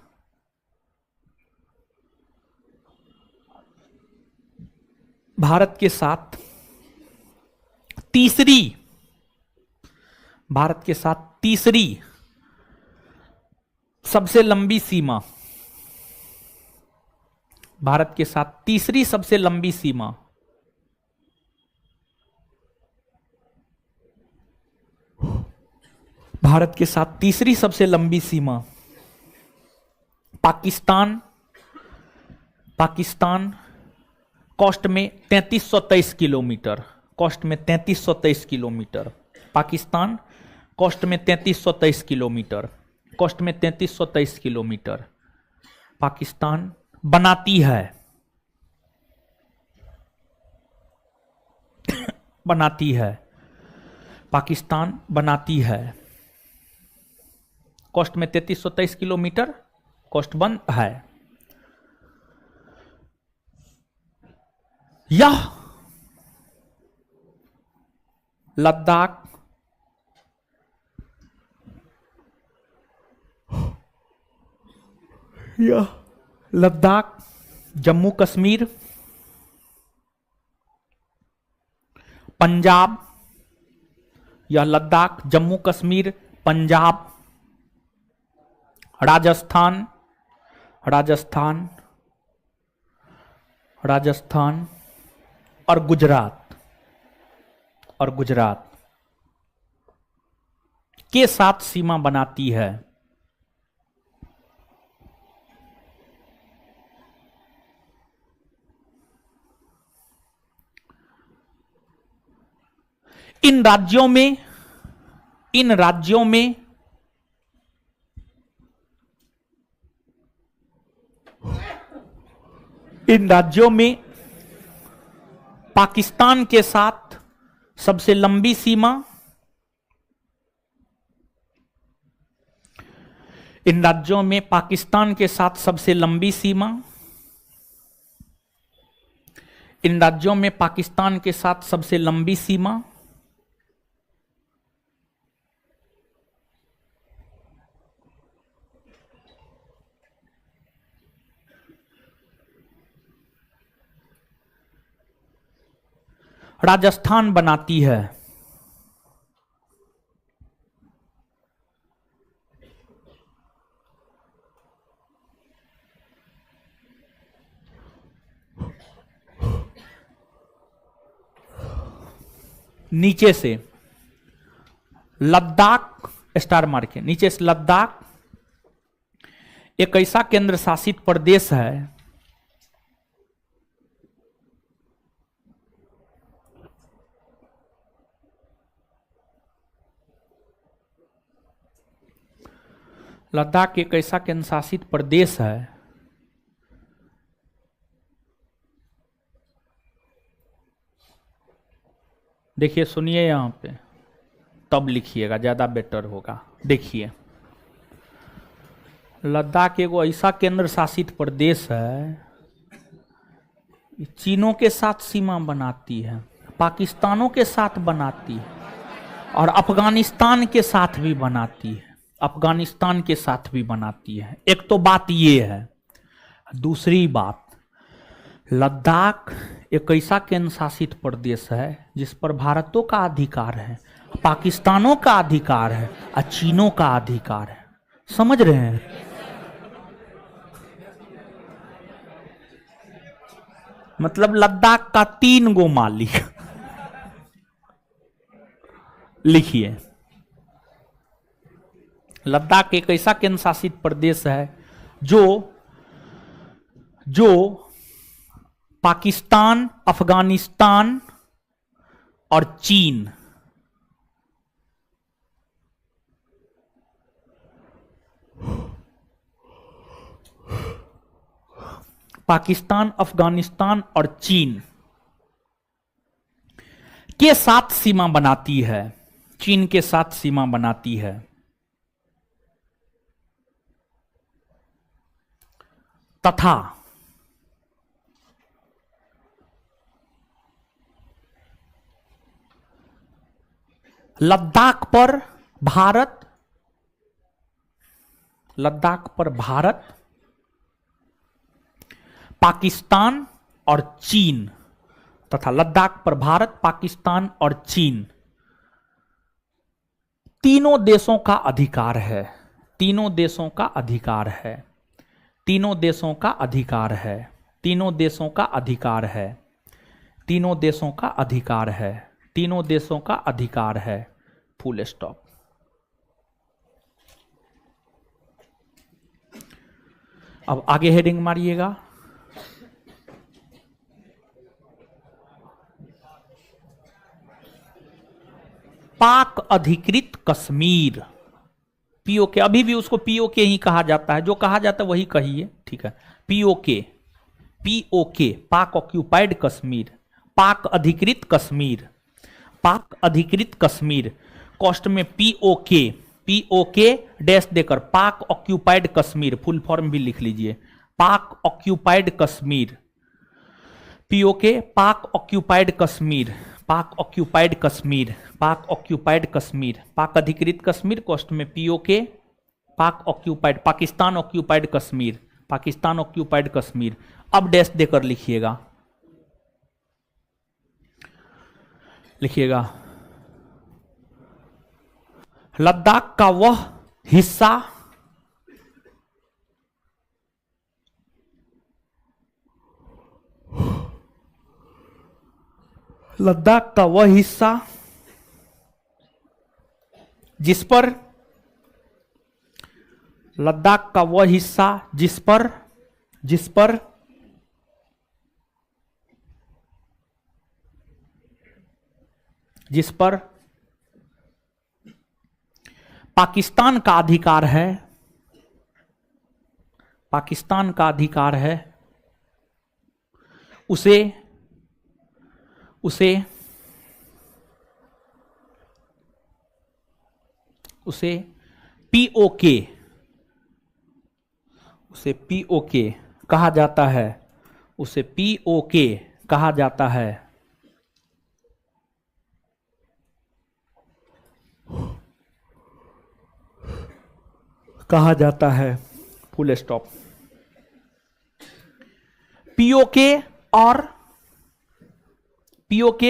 भारत के साथ तीसरी, भारत के साथ तीसरी सबसे लंबी सीमा, भारत के साथ तीसरी सबसे लंबी सीमा भारत के साथ तीसरी सबसे लंबी सीमा पाकिस्तान, पाकिस्तान कोस्ट में 3323 किलोमीटर, कोस्ट में 3323 किलोमीटर, पाकिस्तान कोस्ट में 3323 किलोमीटर, कोस्ट में 3323 किलोमीटर पाकिस्तान बनाती है, बनाती है, पाकिस्तान बनाती है। कोस्ट में 3323 किलोमीटर कोस्ट बंद है। यह लद्दाख, यह लद्दाख, जम्मू कश्मीर, पंजाब, यह लद्दाख, जम्मू कश्मीर, पंजाब, राजस्थान, राजस्थान, राजस्थान और गुजरात, और गुजरात के साथ सीमा बनाती है। इन राज्यों में, इन राज्यों में इन राज्यों में पाकिस्तान के साथ सबसे लंबी सीमा, इन राज्यों में पाकिस्तान के साथ सबसे लंबी सीमा, इन राज्यों में पाकिस्तान के साथ सबसे लंबी सीमा राजस्थान बनाती है। नीचे से लद्दाख, स्टार मार्क के नीचे से लद्दाख एक ऐसा केंद्र शासित प्रदेश है लद्दाख एक ऐसा केंद्र शासित प्रदेश है देखिए, सुनिए यहां पे, तब लिखिएगा, ज्यादा बेटर होगा। देखिए, लद्दाख एगो ऐसा केंद्र शासित प्रदेश है, चीनों के साथ सीमा बनाती है, पाकिस्तानों के साथ बनाती है और अफगानिस्तान के साथ भी बनाती है, अफगानिस्तान के साथ भी बनाती है। एक तो बात ये है। दूसरी बात, लद्दाख एक ऐसा केंद्र शासित प्रदेश है जिस पर भारतों का अधिकार है, पाकिस्तानों का अधिकार है और चीनों का अधिकार है। समझ रहे हैं? मतलब लद्दाख का 3 गो मालिक। लिखिए, लद्दाख एक ऐसा केंद्र शासित प्रदेश है जो जो पाकिस्तान, अफगानिस्तान और चीन, पाकिस्तान, अफगानिस्तान और चीन के साथ सीमा बनाती है, चीन के साथ सीमा बनाती है, तथा लद्दाख पर भारत, पाकिस्तान और चीन, तथा लद्दाख पर भारत, पाकिस्तान और चीन तीनों देशों का अधिकार है, तीनों देशों का अधिकार है, तीनों देशों का अधिकार है, तीनों देशों का अधिकार है, तीनों देशों का अधिकार है, तीनों देशों का अधिकार है। Full stop. अब आगे हेडिंग मारिएगा। पाक अधिकृत कश्मीर, पीओके, अभी भी उसको पीओके ही कहा जाता है, जो कहा जाता है वही कहिए, ठीक है। पीओके, पीओके, पाक ऑक्यूपाइड कश्मीर, पाक अधिकृत कश्मीर, पाक अधिकृत कश्मीर, कॉस्ट में पीओके, पीओके डैश देकर पाक ऑक्यूपाइड कश्मीर, फुल फॉर्म भी लिख लीजिए, पाक ऑक्यूपाइड कश्मीर, पीओके, पाक ऑक्यूपाइड कश्मीर, पाक ऑक्यूपाइड कश्मीर, पाक ऑक्यूपाइड कश्मीर, पाक अधिकृत कश्मीर, कॉस्ट में पीओके, पाक occupied, Pakistan occupied Kashmir, Pakistan occupied Kashmir. अब डैश देकर लिखिएगा, लिखिएगा लद्दाख का वह हिस्सा लद्दाख का वह हिस्सा जिस पर लद्दाख का वह हिस्सा जिस पर पाकिस्तान का अधिकार है, पाकिस्तान का अधिकार है, उसे उसे उसे पीओके, उसे पीओके कहा जाता है, उसे पीओके कहा जाता है। कहा जाता है, फुल स्टॉप। पीओके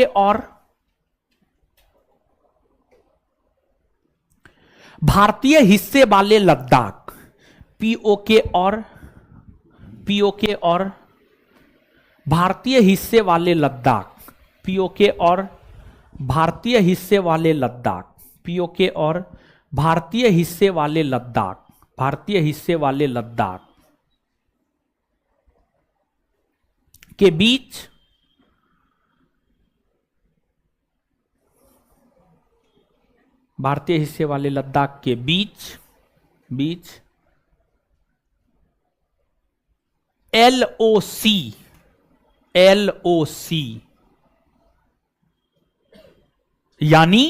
और भारतीय हिस्से वाले लद्दाख, पीओके और भारतीय हिस्से वाले लद्दाख, पीओके और भारतीय हिस्से वाले लद्दाख, पीओके और भारतीय हिस्से वाले लद्दाख, भारतीय हिस्से वाले लद्दाख के बीच भारतीय हिस्से वाले लद्दाख के बीच एलओसी यानी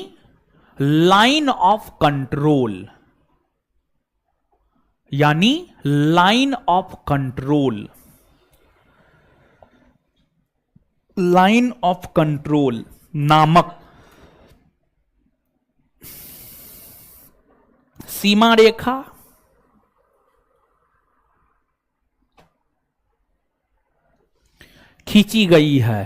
लाइन ऑफ कंट्रोल, यानी line of control, line of control नामक सीमा रेखा खींची गई है।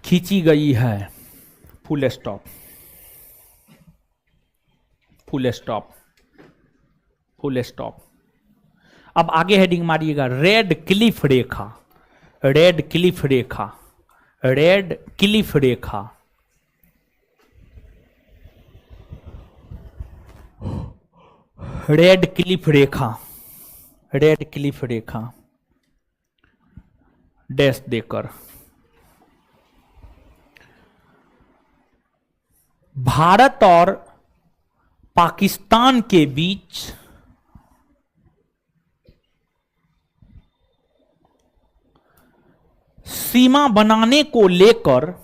खींची गई है, full stop. Full stop, full stop. अब आगे हेडिंग मारिएगा, रेड क्लिफ रेखा, रेड क्लिफ रेखा, रेड क्लिफ रेखा। रेड क्लिफ रेखा, रेड क्लिफ रेखा डैश देकर भारत और पाकिस्तान के बीच सीमा बनाने को लेकर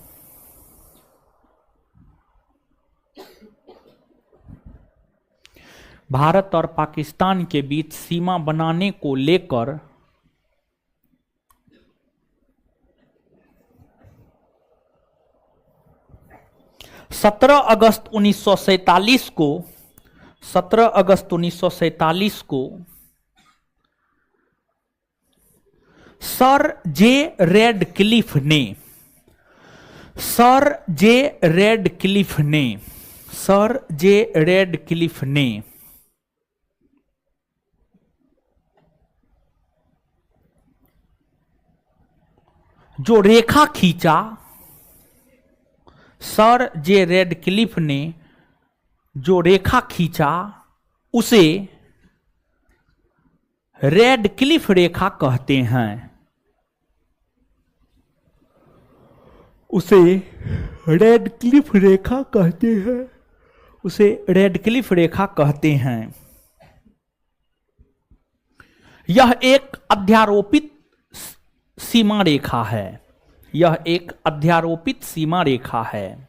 भारत और पाकिस्तान के बीच सीमा बनाने को लेकर 17 अगस्त 1947 को 17 अगस्त 1947 को सर जे रेडक्लिफ ने सर जे रेडक्लिफ ने सर जे रेडक्लिफ ने जो रेखा खींचा, सर जे रेडक्लिफ ने जो रेखा खींचा उसे रेडक्लिफ रेखा कहते हैं। उसे रेडक्लिफ रेखा कहते हैं। उसे रेडक्लिफ रेखा कहते हैं। यह एक अध्यारोपित सीमा रेखा है। यह एक अध्यारोपित सीमा रेखा है।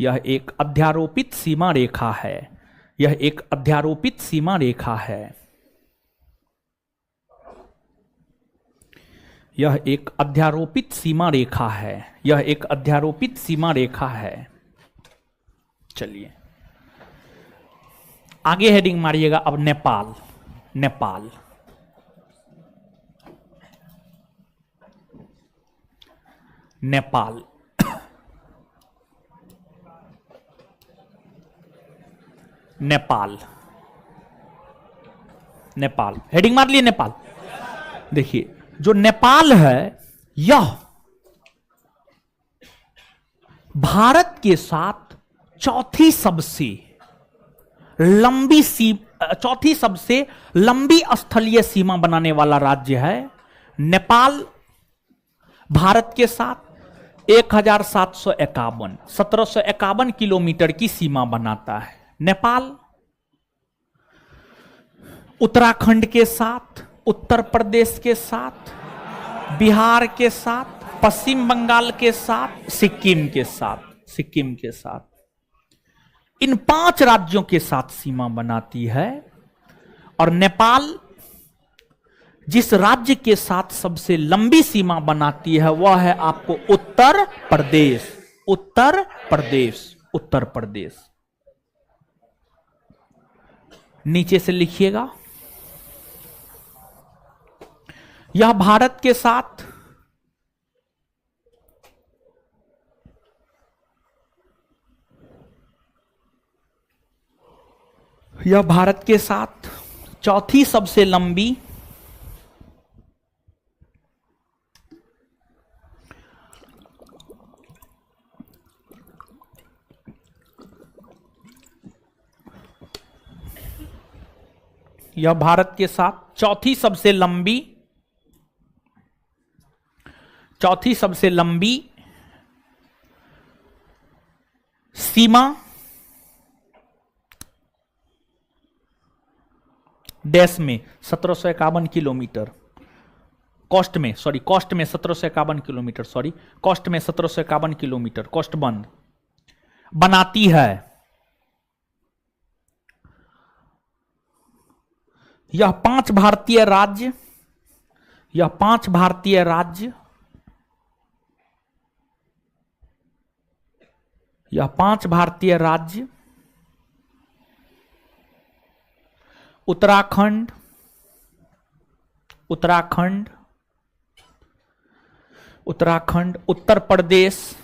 यह एक अध्यारोपित सीमा रेखा है। यह एक अध्यारोपित सीमा रेखा है। यह एक अध्यारोपित सीमा रेखा है। यह एक अध्यारोपित सीमा रेखा है। चलिए आगे हेडिंग मारिएगा। अब नेपाल, नेपाल, नेपाल, नेपाल, नेपाल, हेडिंग मार लिए नेपाल। देखिए जो नेपाल है यह भारत के साथ चौथी सबसे लंबी स्थलीय सीमा बनाने वाला राज्य है। नेपाल भारत के साथ 1751 किलोमीटर की सीमा बनाता है। नेपाल उत्तराखंड के साथ, उत्तर प्रदेश के साथ, बिहार के साथ, पश्चिम बंगाल के साथ, सिक्किम के साथ, इन 5 राज्यों के साथ सीमा बनाती है। और नेपाल जिस राज्य के साथ सबसे लंबी सीमा बनाती है वह है आपको उत्तर प्रदेश। उत्तर प्रदेश, उत्तर प्रदेश। नीचे से लिखिएगा, यह भारत के साथ चौथी सबसे लंबी चौथी सबसे लंबी सीमा डैश में 1751 किलोमीटर, कॉस्ट में 1751 किलोमीटर, कॉस्ट में 1751 किलोमीटर कॉस्ट बंद बनाती है। यह 5 भारतीय राज्य उत्तराखंड, उत्तर प्रदेश,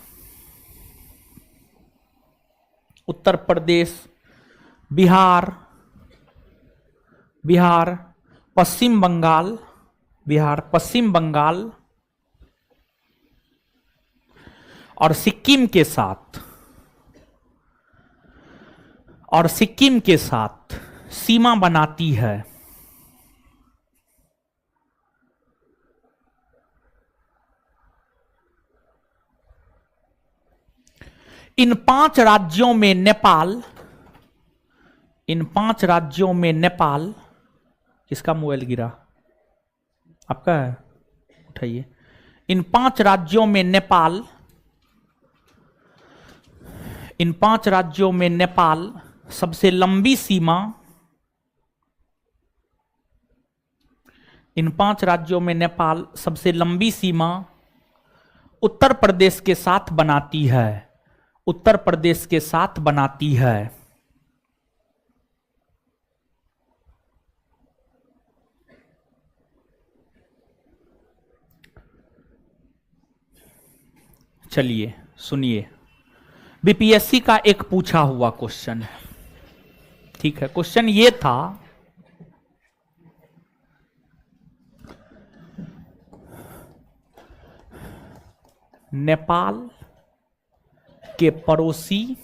बिहार, बिहार, पश्चिम बंगाल, बिहार, पश्चिम बंगाल और सिक्किम के साथ, और सिक्किम के साथ सीमा बनाती है। इन 5 राज्यों में नेपाल, इन 5 राज्यों में नेपाल, किसका मोबाइल गिरा? आपका है, उठाइए। इन 5 राज्यों में नेपाल, इन 5 राज्यों में नेपाल सबसे लंबी सीमा, इन 5 राज्यों में नेपाल सबसे लंबी सीमा उत्तर प्रदेश के साथ बनाती है, उत्तर प्रदेश के साथ बनाती है। चलिए सुनिए, बीपीएससी का एक पूछा हुआ क्वेश्चन है, ठीक है। क्वेश्चन ये था, नेपाल के पड़ोसी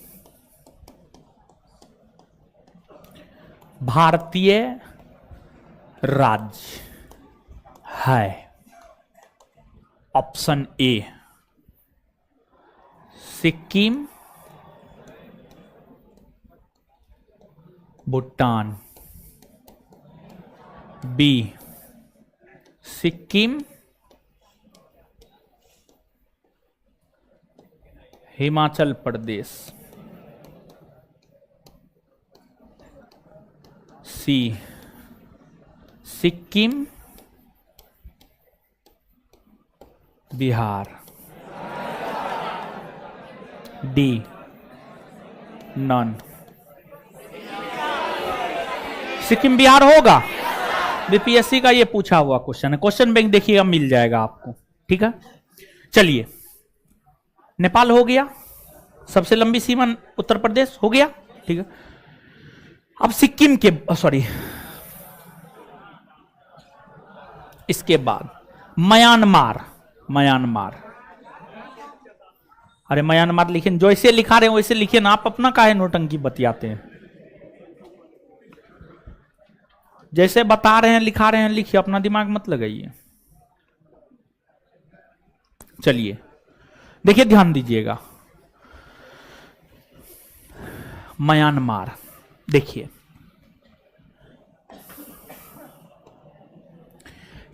भारतीय राज्य है। Option A Sikkim, Bhutan, B Sikkim, Himachal Pradesh, C Sikkim, Bihar, D none. Sikkim Bihar होगा? बीपीएससी का ये पूछा हुआ क्वेश्चन है, क्वेश्चन बैंक देखिएगा मिल जाएगा आपको, ठीक है। चलिए, नेपाल हो गया, सबसे लंबी सीमा उत्तर प्रदेश हो गया, ठीक है। अब सिक्किम के, सॉरी, इसके बाद म्यांमार, म्यांमार, अरे म्यांमार लिखे, जो ऐसे लिखा रहे हैं वैसे लिखिए ना, आप अपना काहे नोटंकी बतियाते हैं। जैसे बता रहे हैं लिखा रहे हैं लिखिए, अपना दिमाग मत लगाइए। चलिए देखिए, ध्यान दीजिएगा, म्यांमार, देखिए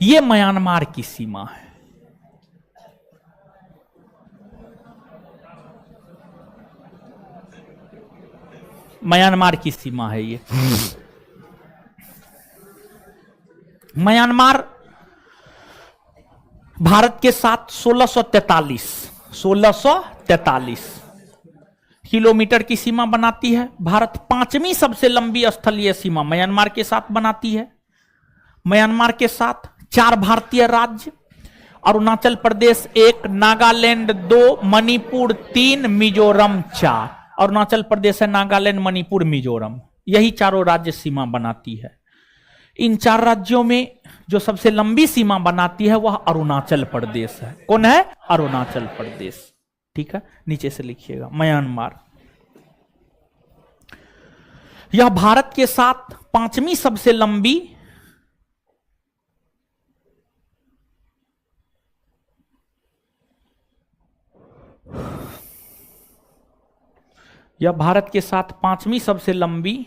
ये म्यांमार की सीमा है। म्यांमार की सीमा है ये। म्यांमार भारत के साथ 1643 किलोमीटर की सीमा बनाती है। भारत 5वीं सबसे लंबी स्थलीय सीमा म्यांमार के साथ बनाती है। म्यांमार के साथ 4 भारतीय राज्य, अरुणाचल प्रदेश 1, नागालैंड 2, मणिपुर 3, मिजोरम 4। अरुणाचल प्रदेश है, नागालैंड, मणिपुर, मिजोरम, यही चारों राज्य सीमा बनाती है। इन 4 राज्यों में जो सबसे लंबी सीमा बनाती है वह अरुणाचल प्रदेश है। कौन है? अरुणाचल प्रदेश, ठीक है। नीचे से लिखिएगा, म्यांमार। यह भारत के साथ 5वीं सबसे लंबी यह भारत के साथ 5वीं सबसे लंबी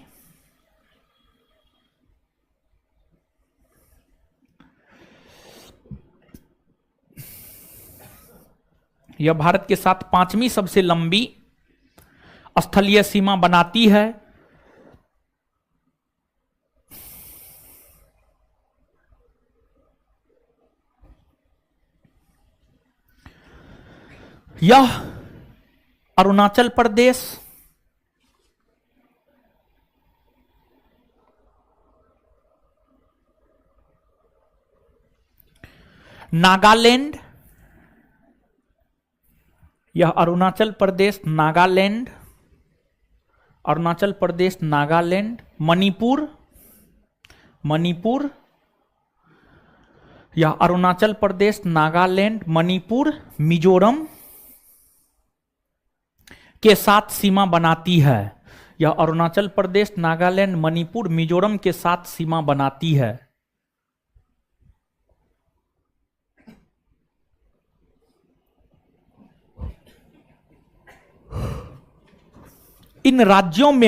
यह भारत के साथ 5वीं सबसे लंबी स्थलीय सीमा बनाती है। यह अरुणाचल प्रदेश, नागालैंड, यह अरुणाचल प्रदेश, नागालैंड, अरुणाचल प्रदेश, नागालैंड, मणिपुर, मणिपुर, या अरुणाचल प्रदेश, नागालैंड, मणिपुर, मिजोरम के साथ सीमा बनाती है। यह अरुणाचल प्रदेश, नागालैंड, मणिपुर, मिजोरम के साथ सीमा बनाती है। इन राज्यों में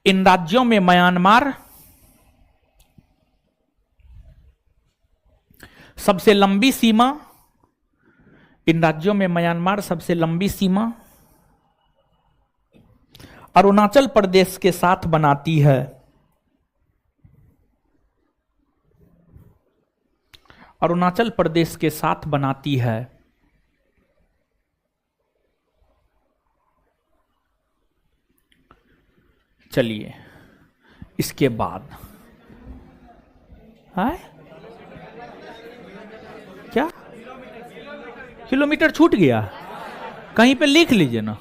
इन राज्यों में म्यांमार, सबसे लंबी सीमा, इन राज्यों में म्यांमार सबसे लंबी सीमा अरुणाचल प्रदेश के साथ बनाती है। अरुणाचल प्रदेश के साथ बनाती है। चलिए इसके बाद है क्या, किलोमीटर छूट गया, कहीं पे लिख लीजिए ना,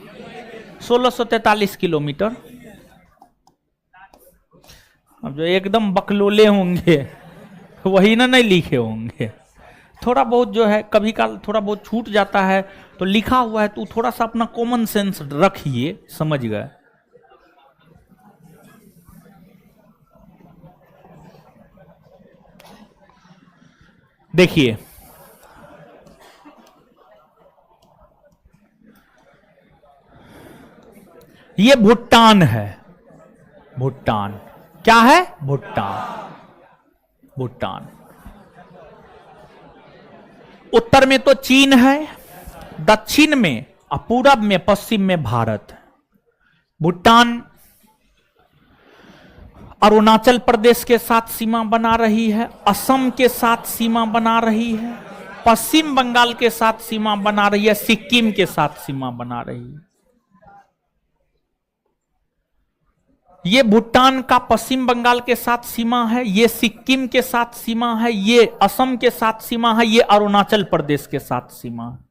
1643 किलोमीटर। अब जो एकदम बकलोले होंगे वही ना नहीं लिखे होंगे। थोड़ा बहुत जो है कभी काल थोड़ा बहुत छूट जाता है, तो लिखा हुआ है तो थोड़ा सा अपना कॉमन सेंस रखिए, समझ गए। देखिए ये भूटान है, भूटान क्या है, भूटान, भूटान। उत्तर में तो चीन है, दक्षिण में और पूरब में, पश्चिम में भारत है। भूटान अरुणाचल प्रदेश के साथ सीमा बना रही है, असम के साथ सीमा बना रही है, पश्चिम बंगाल के साथ सीमा बना रही है, सिक्किम के साथ सीमा बना रही है। ये भूटान का पश्चिम बंगाल के साथ सीमा है, ये सिक्किम के साथ सीमा है, ये असम के साथ सीमा है, ये अरुणाचल प्रदेश के साथ सीमा है।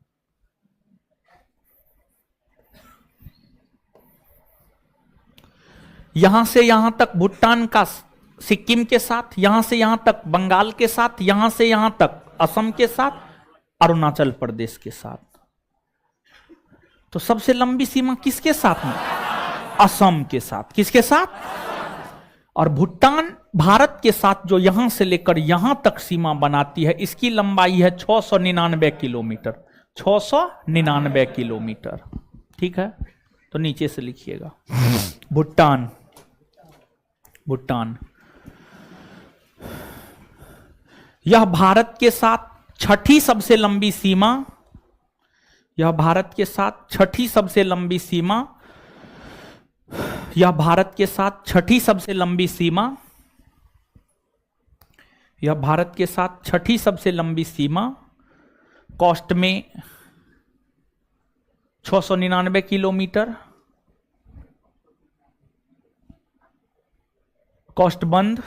यहां से यहां तक भूटान का सिक्किम के साथ, यहां से यहां तक बंगाल के साथ, यहां से यहां तक असम के साथ, अरुणाचल प्रदेश के साथ। तो सबसे लंबी सीमा किसके साथ में, असम के साथ। किसके साथ, और भूटान भारत के साथ जो यहां से लेकर यहां तक सीमा बनाती है, इसकी लंबाई है 699 किलोमीटर, 699 किलोमीटर। ठीक है, तो नीचे से लिखिएगा भूटान, भूटान यह भारत के साथ छठी सबसे लंबी सीमा, यह भारत के साथ छठी सबसे लंबी सीमा, यह भारत के साथ छठी सबसे लंबी सीमा, यह भारत के साथ छठी सबसे लंबी सीमा, कॉस्ट में 699 किलोमीटर, कॉस्ट बंद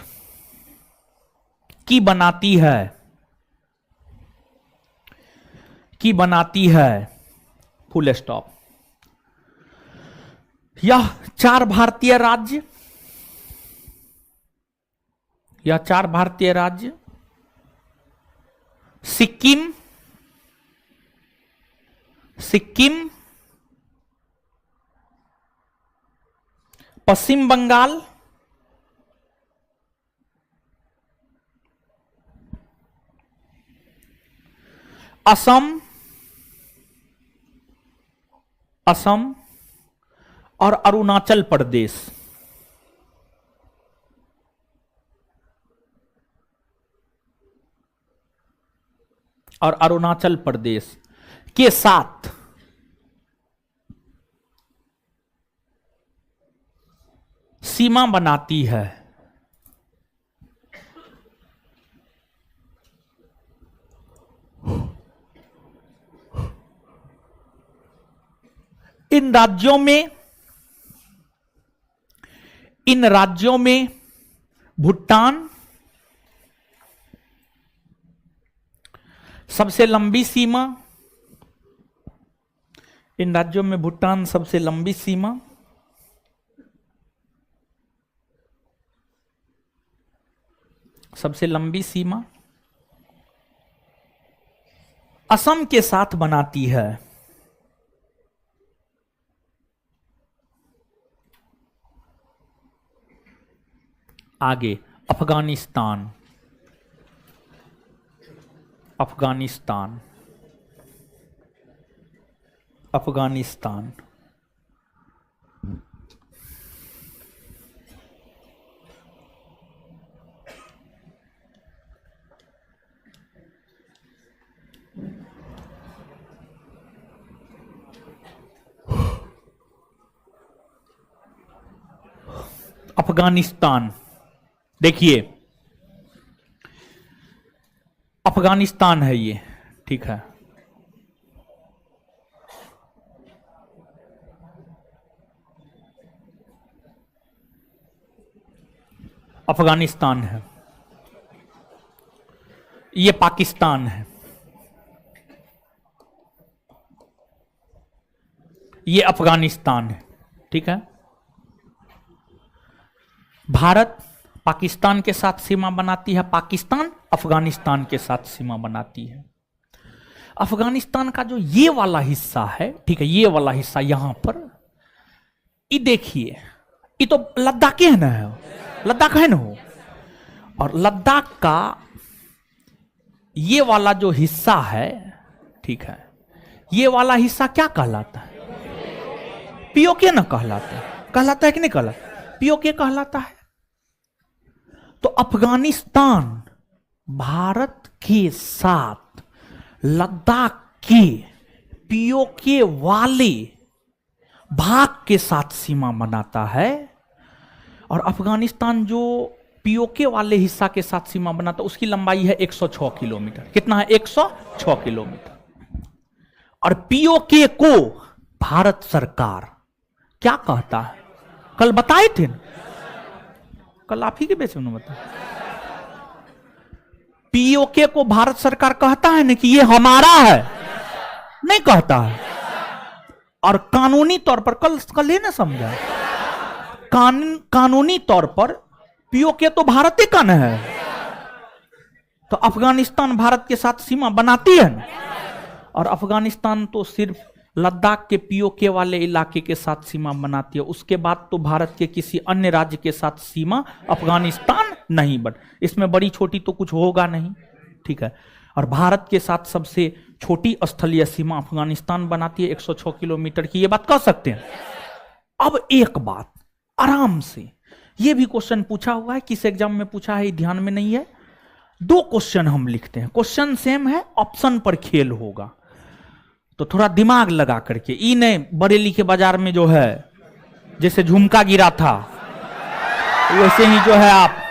की बनाती है, की बनाती है, फुल स्टॉप। यह 4 भारतीय राज्य, यह 4 भारतीय राज्य सिक्किम, सिक्किम, पश्चिम बंगाल, असम, असम और अरुणाचल प्रदेश। और अरुणाचल प्रदेश के साथ सीमा बनाती है। इन राज्यों में भूटान सबसे लंबी सीमा, इन राज्यों में भूटान सबसे लंबी सीमा, सबसे लंबी सीमा असम के साथ बनाती है। आगे अफगानिस्तान, अफगानिस्तान, अफगानिस्तान, अफगानिस्तान, देखिए अफगानिस्तान है ये, ठीक है। अफगानिस्तान है, ये पाकिस्तान है, ये अफगानिस्तान है, ठीक है। भारत पाकिस्तान के साथ सीमा बनाती है, पाकिस्तान अफगानिस्तान के साथ सीमा बनाती है। अफगानिस्तान का जो ये वाला हिस्सा है, ठीक है, ये वाला हिस्सा यहां पर, ये देखिए, ये तो लद्दाख है ना, लद्दाख है ना हो, और लद्दाख का ये वाला जो हिस्सा है, ठीक है, ये वाला हिस्सा क्या कहलाता है? पीओके ना कहलाता है, कहलाता है कि नहीं कहलाता? पीओके कहलाता है। तो अफगानिस्तान भारत के साथ लद्दाख के पीओके वाले भाग के साथ सीमा बनाता है, और अफगानिस्तान जो पीओके वाले हिस्सा के साथ सीमा बनाता है उसकी लंबाई है 106 किलोमीटर। कितना है? 106 किलोमीटर। और पीओके को भारत सरकार क्या कहता है? कल बताए थे ना, कल आप ही के बेच में बताया। पीओके को भारत सरकार कहता है ना कि ये हमारा है, नहीं कहता है। और कानूनी तौर पर कल ये ना समझा, कानूनी तौर पर पीओके तो भारत का न है। तो अफगानिस्तान भारत के साथ सीमा बनाती है ना, और अफगानिस्तान तो सिर्फ लद्दाख के पीओके वाले इलाके के साथ सीमा बनाती है। उसके बाद तो भारत के किसी अन्य राज्य के साथ सीमा अफगानिस्तान नहीं बन, इसमें बड़ी छोटी तो कुछ होगा नहीं, ठीक है। और भारत के साथ सबसे छोटी स्थलीय सीमा अफगानिस्तान बनाती है 106 किलोमीटर की, ये बात कह सकते हैं। अब एक बात आराम से, ये भी क्वेश्चन पूछा हुआ है, किस एग्जाम में पूछा है ध्यान में नहीं है। 2 क्वेश्चन हम लिखते हैं, क्वेश्चन सेम है, ऑप्शन पर खेल होगा, तो थोड़ा दिमाग लगा करके। ई नहीं बरेली के बाजार में जो है जैसे झुमका गिरा था, वैसे ही जो है आप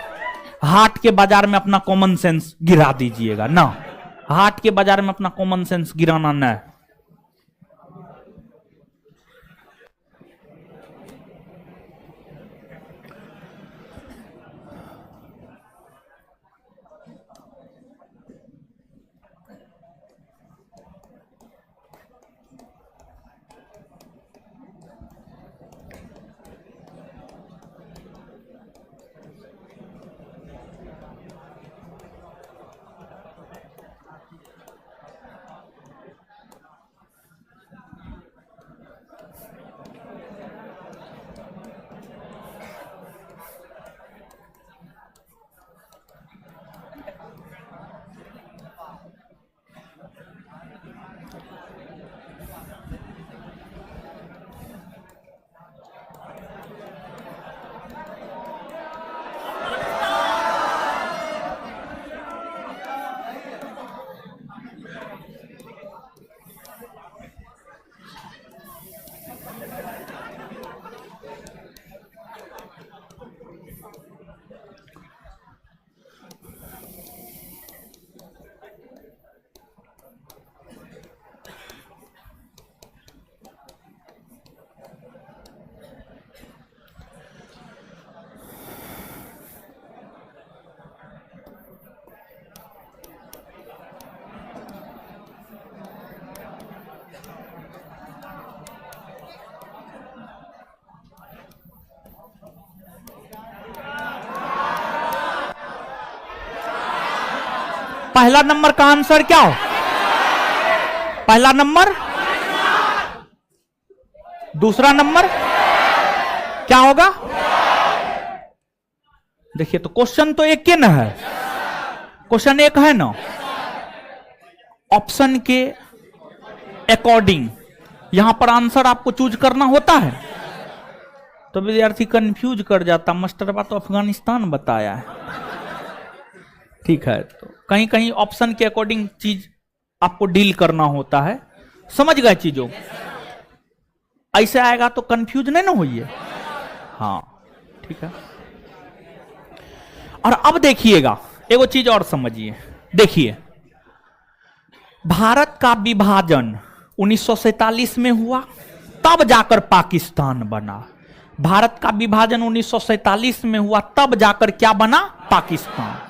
हाट के बाजार में अपना कॉमन सेंस गिरा दीजिएगा ना। हाट के बाजार में अपना कॉमन सेंस गिराना ना। पहला नंबर का आंसर क्या हो? पहला नंबर, दूसरा नंबर क्या होगा? देखिए तो क्वेश्चन तो एक के ना है, क्वेश्चन एक है ना, ऑप्शन के अकॉर्डिंग यहां पर आंसर आपको चूज करना होता है। तो विद्यार्थी कंफ्यूज कर जाता, मास्टरबा तो अफगानिस्तान बताया है। ठीक है, तो कहीं कहीं ऑप्शन के अकॉर्डिंग चीज आपको डील करना होता है, समझ गए चीजों? ऐसे आएगा तो कंफ्यूज नहीं ना होइए। हाँ ठीक है। और अब देखिएगा एगो चीज और समझिए, देखिए भारत का विभाजन 1947 में हुआ, तब जाकर पाकिस्तान बना। भारत का विभाजन 1947 में हुआ, तब जाकर क्या बना? पाकिस्तान।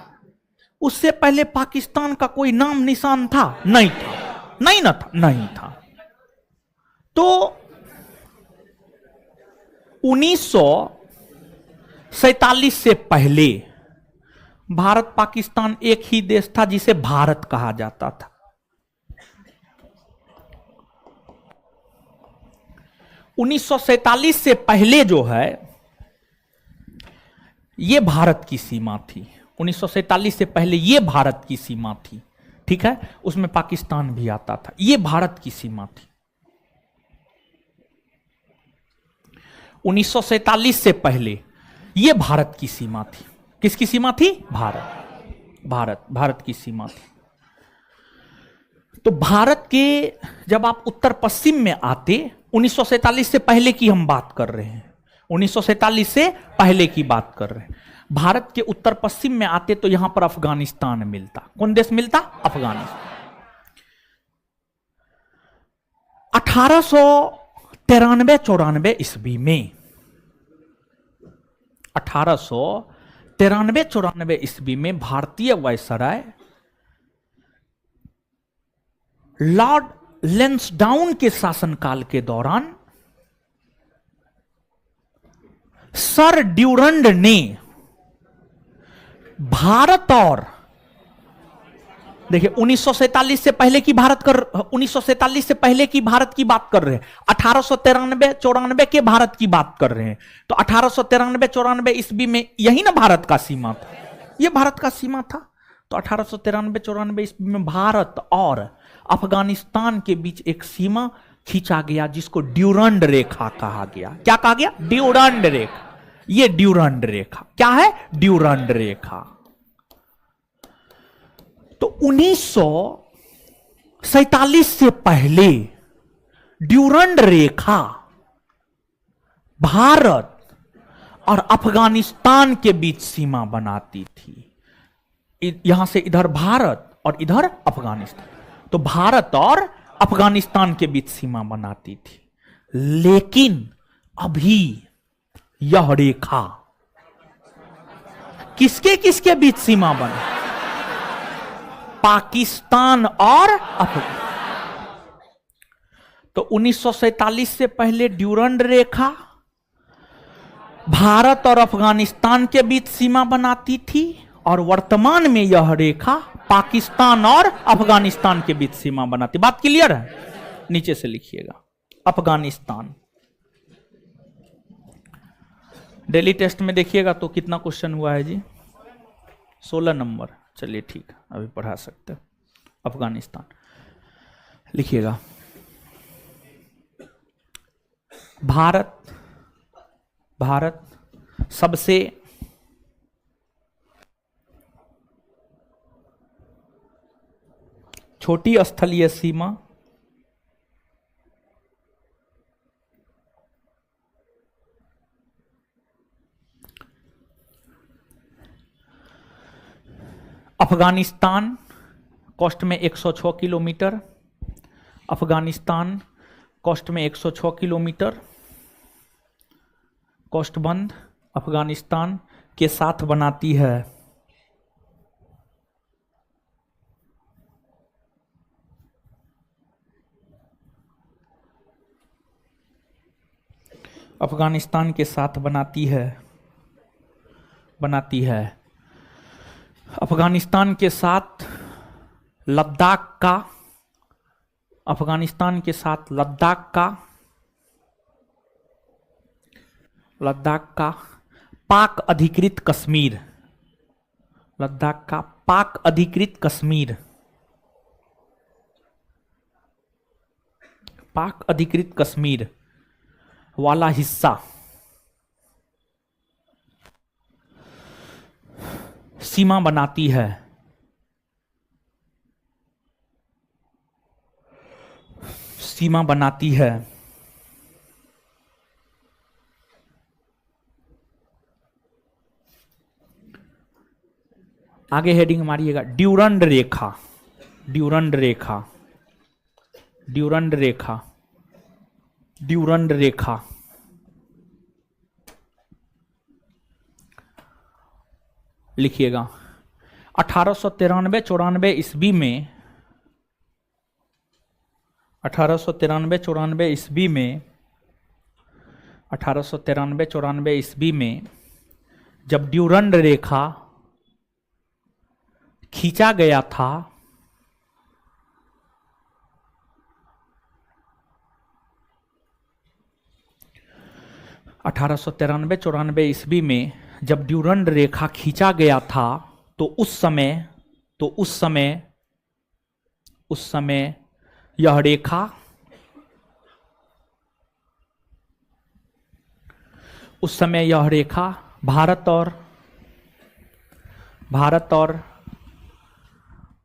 उससे पहले पाकिस्तान का कोई नाम निशान था? नहीं था, नहीं ना था, नहीं था। तो 1947 से पहले भारत पाकिस्तान एक ही देश था जिसे भारत कहा जाता था। 1947 से पहले जो है ये भारत की सीमा थी। 1947 से पहले ये भारत की सीमा थी, ठीक है, उसमें पाकिस्तान भी आता था, ये भारत की सीमा थी। 1947 से पहले ये भारत की सीमा थी। किसकी सीमा थी? भारत की सीमा थी। तो भारत के जब आप उत्तर पश्चिम में आते, 1947 से पहले की हम बात कर रहे हैं, 1947 से पहले की बात कर रहे हैं। भारत के उत्तर पश्चिम में आते तो यहां पर अफगानिस्तान मिलता। कौन देश मिलता? अफगानिस्तान। 1893-94 ईस्वी में, 1893-94 ईस्वी में भारतीय वायसराय लॉर्ड लैंसडाउन के शासनकाल के दौरान सर ड्यूरंड ने भारत और, देखिए 1947 से पहले की भारत कर, 1947 से पहले की भारत की बात कर रहे हैं, 1893-94 के भारत की बात कर रहे हैं। तो 1893-94 ईस्वी में यही ना भारत का सीमा था, यह भारत का सीमा था। तो 1893-94 ईस्वी में भारत और अफगानिस्तान के बीच एक सीमा खींचा गया जिसको ड्यूरंड रेखा कहा गया। क्या कहा गया? ड्यूरंड रेखा। ये ड्यूरंड रेखा क्या है? ड्यूरंड रेखा। तो 1947 से पहले ड्यूरंड रेखा भारत और अफगानिस्तान के बीच सीमा बनाती थी। यहां से इधर भारत और इधर अफगानिस्तान, तो भारत और अफगानिस्तान के बीच सीमा बनाती थी। लेकिन अभी यह रेखा किसके किसके बीच सीमा बना? पाकिस्तान और अफगानिस्तान। तो 1947 से पहले ड्यूरंड रेखा भारत और अफगानिस्तान के बीच सीमा बनाती थी, और वर्तमान में यह रेखा पाकिस्तान और अफगानिस्तान के बीच सीमा बनाती। बात क्लियर है? नीचे से लिखिएगा अफगानिस्तान। डेली टेस्ट में देखिएगा तो कितना क्वेश्चन हुआ है जी? 16 नंबर। चलिए ठीक है, अभी पढ़ा सकते हैं। अफगानिस्तान लिखिएगा। भारत सबसे छोटी स्थलीय सीमा अफगानिस्तान कोस्ट में 106 किलोमीटर, अफगानिस्तान कोस्ट में 106 किलोमीटर कोस्टबंद अफगानिस्तान के साथ बनाती है। अफगानिस्तान के साथ बनाती है। अफगानिस्तान के साथ लद्दाख का, अफगानिस्तान के साथ लद्दाख का पाक अधिकृत कश्मीर, लद्दाख का पाक अधिकृत कश्मीर, पाक अधिकृत कश्मीर वाला हिस्सा सीमा बनाती है, सीमा बनाती है आगे हेडिंग मारिएगा, ड्यूरंड रेखा, ड्यूरंड रेखा, ड्यूरंड रेखा, ड्यूरंड रेखा। लिखिएगा 1893-94 ईस्वी में, 1893-94 ईस्वी में, 1893-94 ईस्वी में जब ड्यूरंड रेखा खींचा गया था, अठारह सौ 93-94 ईस्वी में जब ड्यूरंड रेखा खींचा गया था तो उस समय यह रेखा भारत और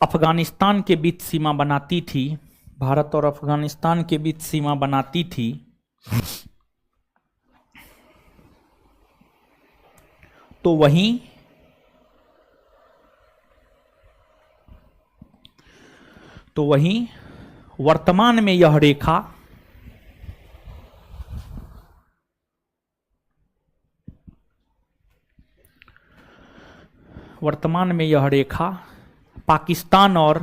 अफगानिस्तान के बीच सीमा बनाती थी, भारत और अफगानिस्तान के बीच सीमा बनाती थी। तो वहीं वर्तमान में यह रेखा पाकिस्तान और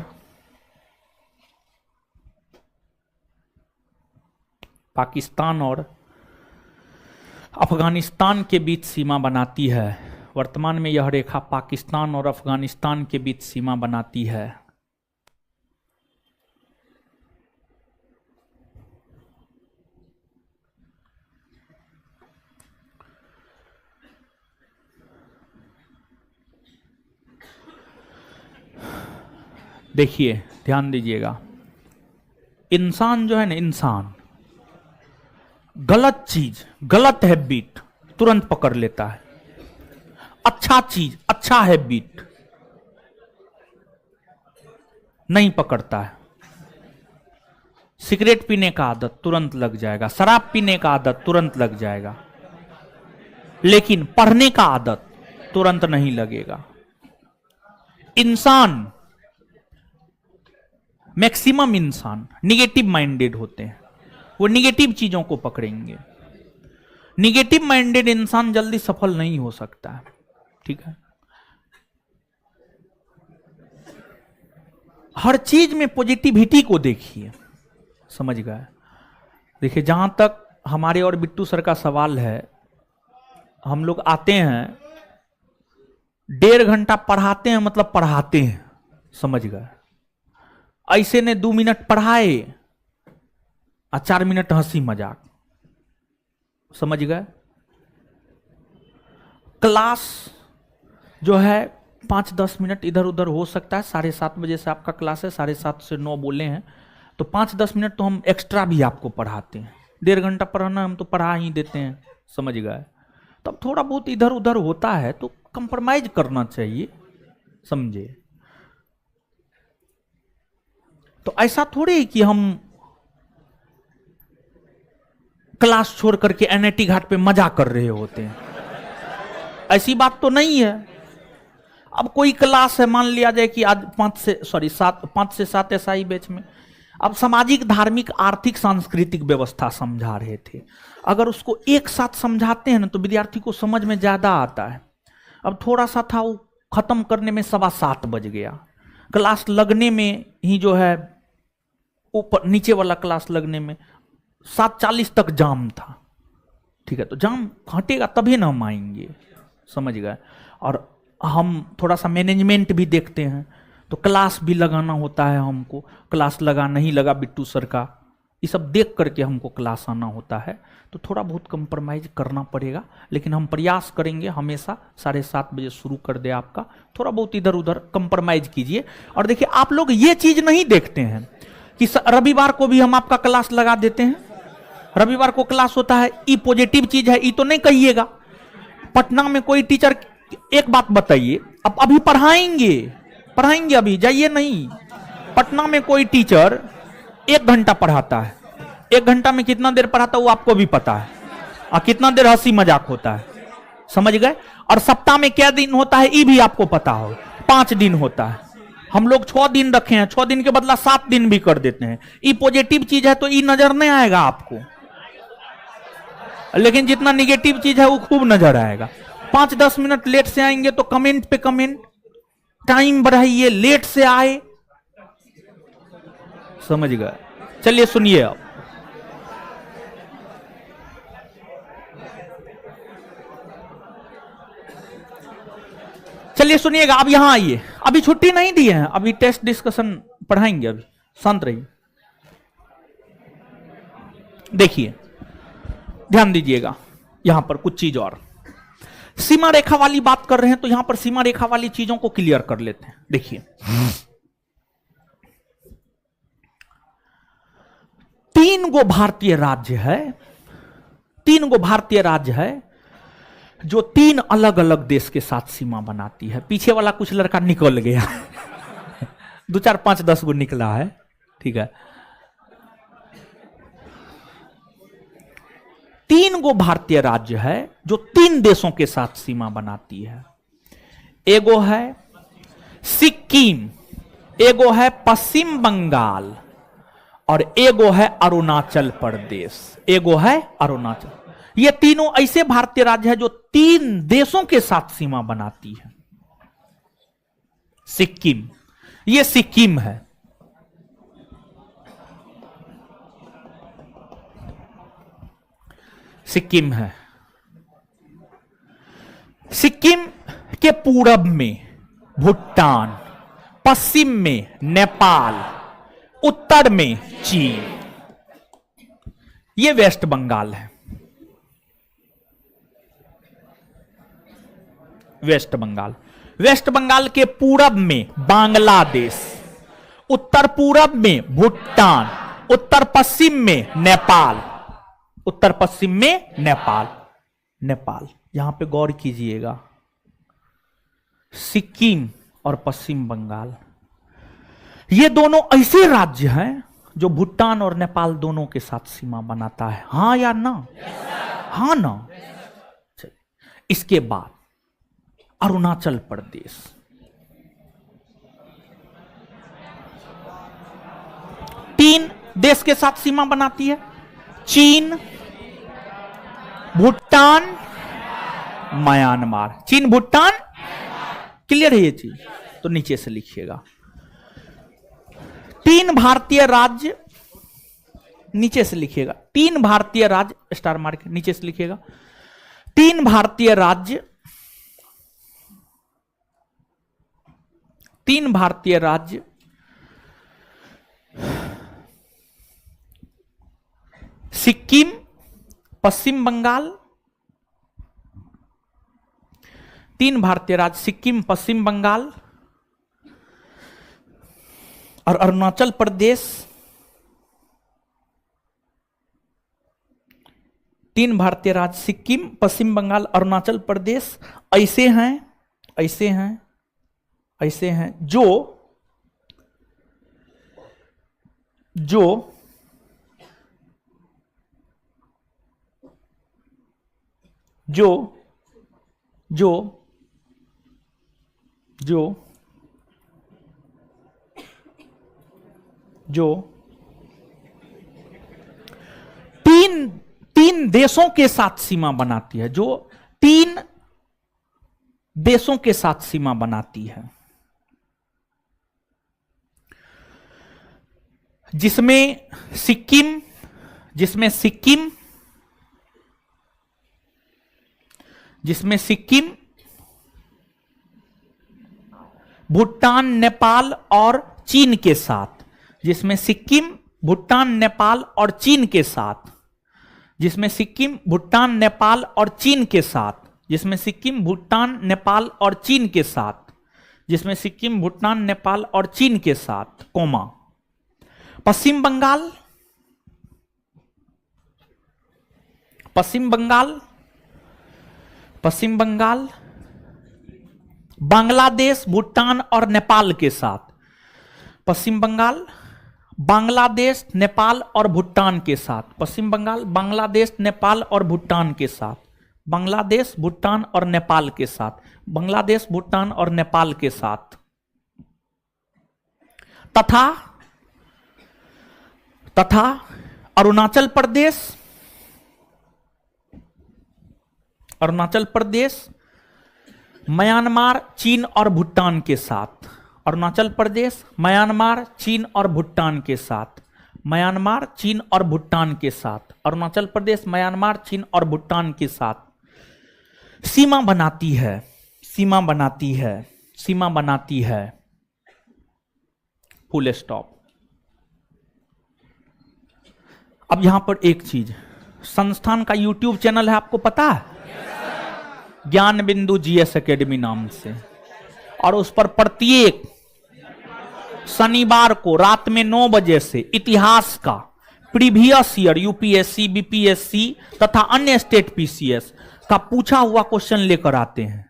अफगानिस्तान के बीच सीमा बनाती है। वर्तमान में यह रेखा पाकिस्तान और अफगानिस्तान के बीच सीमा बनाती है। देखिए, ध्यान दीजिएगा, इंसान जो है ना, इंसान गलत चीज, गलत हैबिट तुरंत पकड़ लेता है। अच्छा चीज, अच्छा हैबिट नहीं पकड़ता है। सिगरेट पीने का आदत तुरंत लग जाएगा, शराब पीने का आदत तुरंत लग जाएगा, लेकिन पढ़ने का आदत तुरंत नहीं लगेगा। इंसान, मैक्सिमम इंसान निगेटिव माइंडेड होते हैं, वो निगेटिव चीजों को पकड़ेंगे। निगेटिव माइंडेड इंसान जल्दी सफल नहीं हो सकता है, ठीक है। हर चीज में पॉजिटिविटी को देखिए, समझ गए। देखिए, जहां तक हमारे और बिट्टू सर का सवाल है, हम लोग आते हैं 1.5 घंटा पढ़ाते हैं, मतलब पढ़ाते हैं, समझ गए। ऐसे ने 2 मिनट पढ़ाए और 4 मिनट हंसी मजाक, समझ गए। क्लास जो है 5-10 मिनट इधर उधर हो सकता है। 7:30 बजे से आपका क्लास है, 7:30 से 9 बोले हैं, तो 5-10 मिनट तो हम एक्स्ट्रा भी आपको पढ़ाते हैं। 1.5 घंटा पढ़ाना हम तो पढ़ा ही देते हैं, समझ गए। तब थोड़ा बहुत इधर उधर होता है तो कंप्रोमाइज करना चाहिए, समझे। तो ऐसा थोड़े ही कि हम क्लास छोड़ करके एनआईटी घाट पे मजा कर रहे होते हैं, ऐसी बात तो नहीं है। अब कोई क्लास है, मान लिया जाए कि आज 5 से 7 एसआई बैच में अब सामाजिक, धार्मिक, आर्थिक, सांस्कृतिक व्यवस्था समझा रहे थे। अगर उसको एक साथ समझाते हैं ना तो विद्यार्थी को समझ में ज्यादा आता है। अब थोड़ा सा था, वो खत्म करने में 7:15 बज गया। क्लास लगने में ही जो है, ऊपर नीचे वाला क्लास लगने में 7:40 तक जाम था, ठीक है। तो जाम हटेगा तभी ना हम आएंगे, समझ गए। और हम थोड़ा सा मैनेजमेंट भी देखते हैं, तो क्लास भी लगाना होता है हमको, क्लास लगा नहीं लगा बिट्टू सर का, ये सब देख करके हमको क्लास आना होता है। तो थोड़ा बहुत कंप्रोमाइज करना पड़ेगा, लेकिन हम प्रयास करेंगे हमेशा 7:30 बजे शुरू कर दे आपका। थोड़ा बहुत इधर उधर कंप्रोमाइज कीजिए। और देखिए आप लोग ये चीज नहीं देखते हैं कि रविवार को भी हम आपका क्लास लगा देते हैं। रविवार को क्लास होता है, ई पॉजिटिव चीज है, ई तो नहीं कहिएगा। पटना में कोई टीचर, एक बात बताइए, अब अभी पढ़ाएंगे अभी जाइए नहीं। पटना में कोई टीचर 1 घंटा पढ़ाता है, 1 घंटा में कितना देर पढ़ाता है वो आपको भी पता है, और कितना देर हंसी मजाक होता है, समझ गए। और सप्ताह में क्या दिन होता है ये भी आपको पता हो, 5 दिन होता है। हम लोग 6 दिन रखे हैं, 6 दिन के बदला 7 दिन भी कर देते हैं। ये पॉजिटिव चीज है तो ये नजर नहीं आएगा आपको, लेकिन जितना निगेटिव चीज है वो खूब नजर आएगा। 5-10 मिनट लेट से आएंगे तो कमेंट पे कमेंट, टाइम बढ़ाइए, लेट से आए, समझ गए। चलिए सुनिए अब, चलिए सुनिएगा। अब यहां आइए, अभी छुट्टी नहीं दी है, अभी टेस्ट डिस्कशन पढ़ाएंगे, अभी शांत रहिए। देखिए ध्यान दीजिएगा, यहां पर कुछ चीज और सीमा रेखा वाली बात कर रहे हैं, तो यहां पर सीमा रेखा वाली चीजों को क्लियर कर लेते हैं। देखिए 3 गो भारतीय राज्य है, 3 गो भारतीय राज्य है जो 3 अलग अलग देश के साथ सीमा बनाती है। पीछे वाला कुछ लड़का निकल गया 2, 4, 5, 10 गो निकला है, ठीक है। 3 गो भारतीय राज्य है जो 3 देशों के साथ सीमा बनाती है। एगो है सिक्किम, एगो है पश्चिम बंगाल, और एगो है अरुणाचल प्रदेश, एगो है अरुणाचल। ये तीनों ऐसे भारतीय राज्य है जो 3 देशों के साथ सीमा बनाती है। सिक्किम, ये सिक्किम है, सिक्किम है। सिक्किम के पूरब में भूटान, पश्चिम में नेपाल, उत्तर में चीन। ये वेस्ट बंगाल है, वेस्ट बंगाल। वेस्ट बंगाल के पूरब में बांग्लादेश, उत्तर पूरब में भूटान, उत्तर पश्चिम में नेपाल, उत्तर पश्चिम में नेपाल। नेपाल यहां पे गौर कीजिएगा, सिक्किम और पश्चिम बंगाल ये दोनों ऐसे राज्य हैं जो भूटान और नेपाल दोनों के साथ सीमा बनाता है। हां या ना? हाँ ना? इसके बाद अरुणाचल प्रदेश, तीन देश के साथ सीमा बनाती है, चीन, भूटान, म्यांमार। चीन, भूटान, क्लियर है ये चीज? तो नीचे से लिखिएगा 3 भारतीय राज्य, नीचे से लिखिएगा 3 भारतीय राज्य, स्टार मार्क नीचे से लिखिएगा 3 भारतीय राज्य, 3 भारतीय राज्य सिक्किम, पश्चिम बंगाल, 3 भारतीय राज्य सिक्किम, पश्चिम बंगाल और अरुणाचल प्रदेश। 3 भारतीय राज्य सिक्किम, पश्चिम बंगाल, अरुणाचल प्रदेश ऐसे हैं, ऐसे हैं, ऐसे हैं जो जो जो जो जो जो 3 देशों के साथ सीमा बनाती है, जो 3 देशों के साथ सीमा बनाती है, जिसमें सिक्किम, जिसमें सिक्किम, जिसमें सिक्किम, भूटान, नेपाल और चीन के साथ, जिसमें सिक्किम, भूटान, नेपाल और चीन के साथ, जिसमें सिक्किम, भूटान, नेपाल और चीन के साथ, जिसमें सिक्किम, भूटान, नेपाल और चीन के साथ, जिसमें सिक्किम, भूटान, नेपाल और चीन के साथ, कोमा। पश्चिम बंगाल, पश्चिम बंगाल, पश्चिम बंगाल, बांग्लादेश, भूटान और नेपाल के साथ, पश्चिम बंगाल, बांग्लादेश, नेपाल और भूटान के साथ, पश्चिम बंगाल, बांग्लादेश, नेपाल और भूटान के साथ, बांग्लादेश, भूटान और नेपाल के साथ, बांग्लादेश, भूटान और नेपाल के साथ, तथा तथा अरुणाचल प्रदेश, अरुणाचल प्रदेश, म्यांमार, चीन और भूटान के साथ, अरुणाचल प्रदेश, म्यांमार, चीन और भूटान के साथ, म्यांमार, चीन और भूटान के साथ, अरुणाचल प्रदेश, म्यांमार, चीन और भूटान के साथ सीमा बनाती है, सीमा बनाती है, सीमा बनाती है, फुल स्टॉप। अब यहां पर एक चीज, संस्थान का यूट्यूब चैनल है, आपको पता है, ज्ञान बिंदु जीएस एकेडमी नाम से, और उस पर प्रत्येक शनिवार को रात में 9 बजे से इतिहास का प्रीवियस ईयर यूपीएससी, बीपीएससी तथा अन्य स्टेट पीसीएस का पूछा हुआ क्वेश्चन लेकर आते हैं।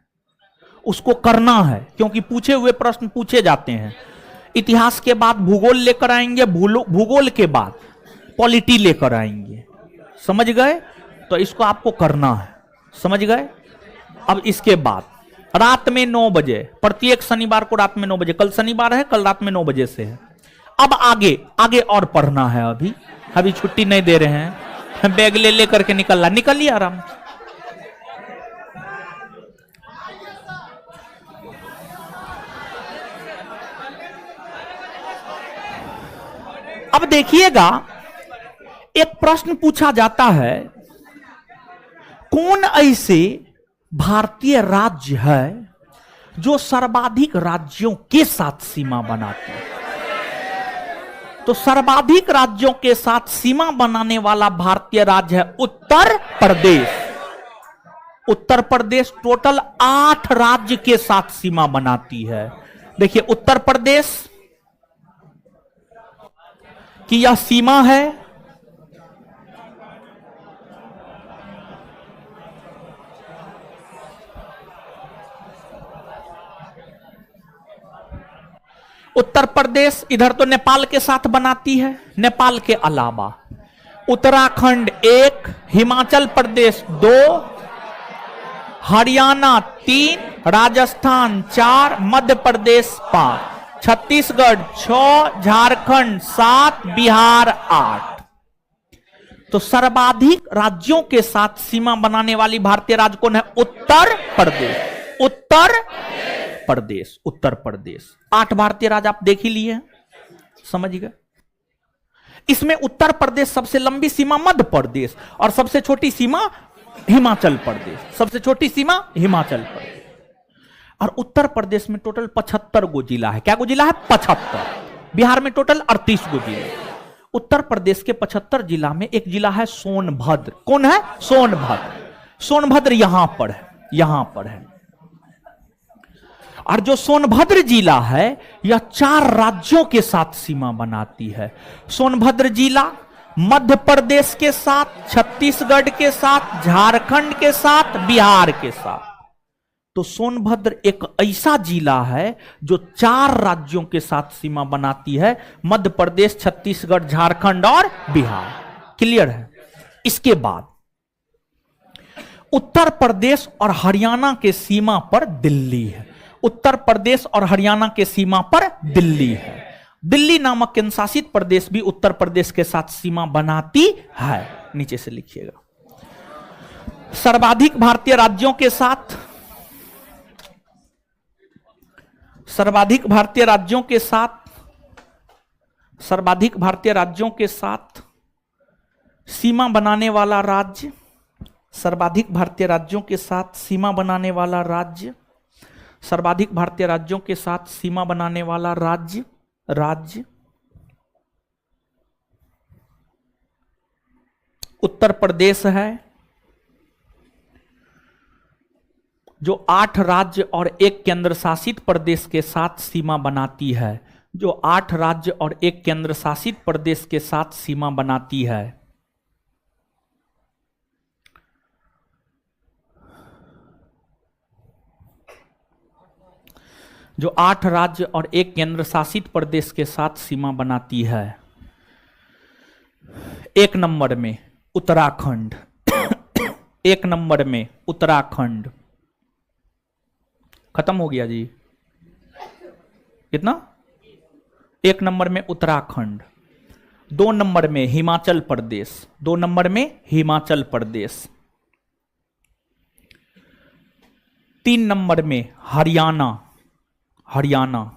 उसको करना है, क्योंकि पूछे हुए प्रश्न पूछे जाते हैं। इतिहास के बाद भूगोल लेकर आएंगे, भूगोल के बाद पॉलिटी लेकर आएंगे, समझ गए? तो इसको आपको करना है, समझ गए? अब इसके बाद रात में 9 बजे, प्रत्येक शनिवार को रात में 9 बजे, कल शनिवार है, कल रात में 9 बजे से है। अब आगे आगे और पढ़ना है, अभी छुट्टी नहीं दे रहे हैं, बैग ले लेकर के निकलिए आराम। अब देखिएगा, एक प्रश्न पूछा जाता है, कौन ऐसे भारतीय राज्य है जो सर्वाधिक राज्यों के साथ सीमा बनाते हैं? तो सर्वाधिक राज्यों के साथ सीमा बनाने वाला भारतीय राज्य है उत्तर प्रदेश। उत्तर प्रदेश टोटल 8 राज्य के साथ सीमा बनाती है। देखिए, उत्तर प्रदेश की यह सीमा है, उत्तर प्रदेश इधर तो नेपाल के साथ बनाती है, नेपाल के अलावा उत्तराखंड 1, हिमाचल प्रदेश 2, हरियाणा 3, राजस्थान 4, मध्य प्रदेश 5, छत्तीसगढ़ 6, झारखंड 7, बिहार 8। तो सर्वाधिक राज्यों के साथ सीमा बनाने वाली भारतीय राज्य कौन है? उत्तर प्रदेश। उत्तर प्रदेश, उत्तर प्रदेश। 8 भारतीय राज्य आप देख ही लिए हैं, समझ गए? इसमें उत्तर प्रदेश सबसे लंबी सीमा मध्य प्रदेश और सबसे छोटी सीमा हिमाचल प्रदेश, सबसे छोटी सीमा हिमाचल प्रदेश। और उत्तर प्रदेश में टोटल 75 गो जिला है। क्या गो जिला है? 75। बिहार में टोटल 38 गो जिला। उत्तर प्रदेश के 75 जिला में एक जिला है सोनभद्र। कौन है? सोनभद्र। सोनभद्र यहां पर है, यहां पर है। और जो सोनभद्र जिला है यह 4 राज्यों के साथ सीमा बनाती है। सोनभद्र जिला मध्य प्रदेश के साथ, छत्तीसगढ़ के साथ, झारखंड के साथ, बिहार के साथ। तो सोनभद्र एक ऐसा जिला है जो 4 राज्यों के साथ सीमा बनाती है, मध्य प्रदेश, छत्तीसगढ़, झारखंड और बिहार। क्लियर है? इसके बाद उत्तर प्रदेश और हरियाणा के सीमा पर दिल्ली है। उत्तर प्रदेश और हरियाणा के सीमा पर दिल्ली है। दिल्ली नामक केंद्रशासित प्रदेश भी उत्तर प्रदेश के साथ सीमा बनाती है। नीचे से लिखिएगा, सर्वाधिक भारतीय राज्यों के साथ, सर्वाधिक भारतीय राज्यों के साथ, सर्वाधिक भारतीय राज्यों के साथ सीमा बनाने वाला राज्य, सर्वाधिक भारतीय राज्यों के साथ सीमा बनाने वाला राज्य सर्वाधिक भारतीय राज्यों के साथ सीमा बनाने वाला राज्य उत्तर प्रदेश है, जो 8 राज्य और 1 केंद्र शासित प्रदेश के साथ सीमा बनाती है, जो 8 राज्य और 1 केंद्र शासित प्रदेश के साथ सीमा बनाती है। जो 8 राज्य और 1 केंद्र शासित प्रदेश के साथ सीमा बनाती है। 1 नंबर में उत्तराखंड 1 नंबर में उत्तराखंड। खत्म हो गया जी, कितना? 1 नंबर में उत्तराखंड। 2 नंबर में हिमाचल प्रदेश, 2 नंबर में हिमाचल प्रदेश। 3 नंबर में हरियाणा, हरियाणा।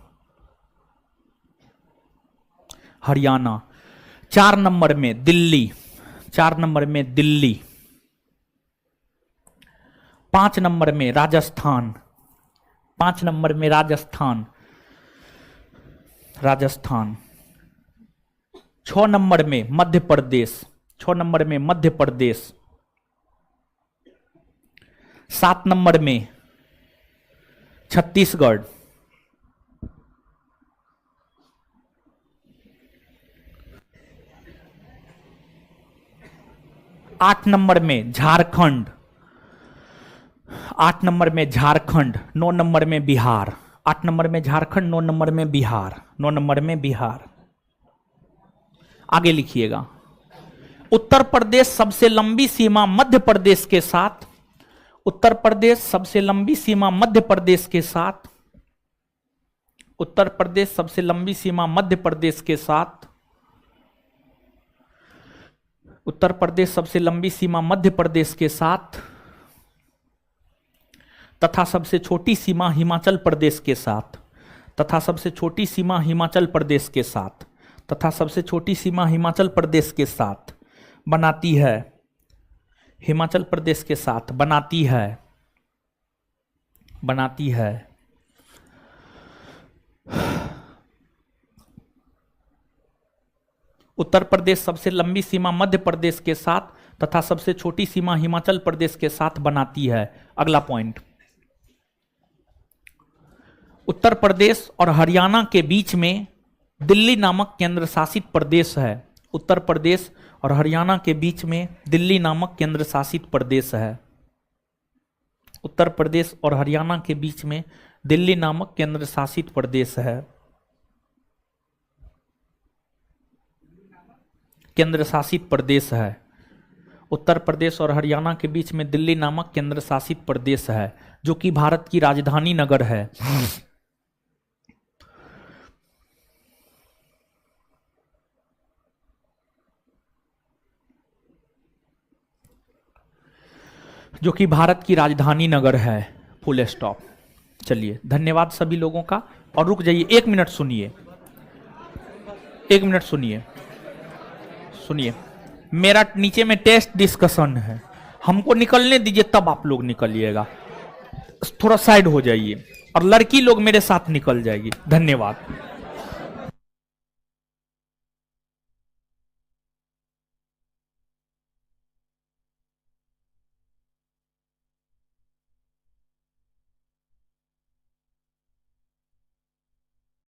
4 नंबर में दिल्ली, 4 नंबर में दिल्ली। 5 नंबर में राजस्थान, 5 नंबर में राजस्थान। 6 नंबर में मध्य प्रदेश, 6 नंबर में मध्य प्रदेश। 7 नंबर में छत्तीसगढ़। 8 नंबर में झारखंड, 8 नंबर में झारखंड। 9 नंबर में बिहार, 8 नंबर में झारखंड, 9 नंबर में बिहार, 9 नंबर में बिहार। आगे लिखिएगा, उत्तर प्रदेश सबसे लंबी सीमा मध्य प्रदेश के साथ, उत्तर प्रदेश सबसे लंबी सीमा मध्य प्रदेश के साथ, उत्तर प्रदेश सबसे लंबी सीमा मध्य प्रदेश के साथ, उत्तर प्रदेश सबसे लंबी सीमा मध्य प्रदेश के साथ, तथा सबसे छोटी सीमा हिमाचल प्रदेश के साथ, तथा सबसे छोटी सीमा हिमाचल प्रदेश के साथ, तथा सबसे छोटी सीमा हिमाचल प्रदेश के साथ बनाती है, हिमाचल प्रदेश के साथ बनाती है। उत्तर प्रदेश सबसे लंबी सीमा मध्य प्रदेश के साथ तथा सबसे छोटी सीमा हिमाचल प्रदेश के साथ बनाती है। अगला पॉइंट, उत्तर प्रदेश और हरियाणा के बीच में दिल्ली नामक केंद्र शासित प्रदेश है। उत्तर प्रदेश और हरियाणा के बीच में दिल्ली नामक केंद्र शासित प्रदेश है। उत्तर प्रदेश और हरियाणा के बीच में दिल्ली नामक केंद्र शासित प्रदेश है। केंद्र शासित प्रदेश है। उत्तर प्रदेश और हरियाणा के बीच में दिल्ली नामक केंद्र शासित प्रदेश है, जो कि भारत की राजधानी नगर है। जो कि भारत की राजधानी नगर है। Full stop. चलिए, धन्यवाद सभी लोगों का। और रुक जाइए, 1 मिनट सुनिए, 1 मिनट सुनिए। मेरा नीचे में टेस्ट डिस्कशन है, हमको निकलने दीजिए, तब आप लोग निकलिएगा। थोड़ा साइड हो जाइए और लड़की लोग मेरे साथ निकल जाएगी। धन्यवाद।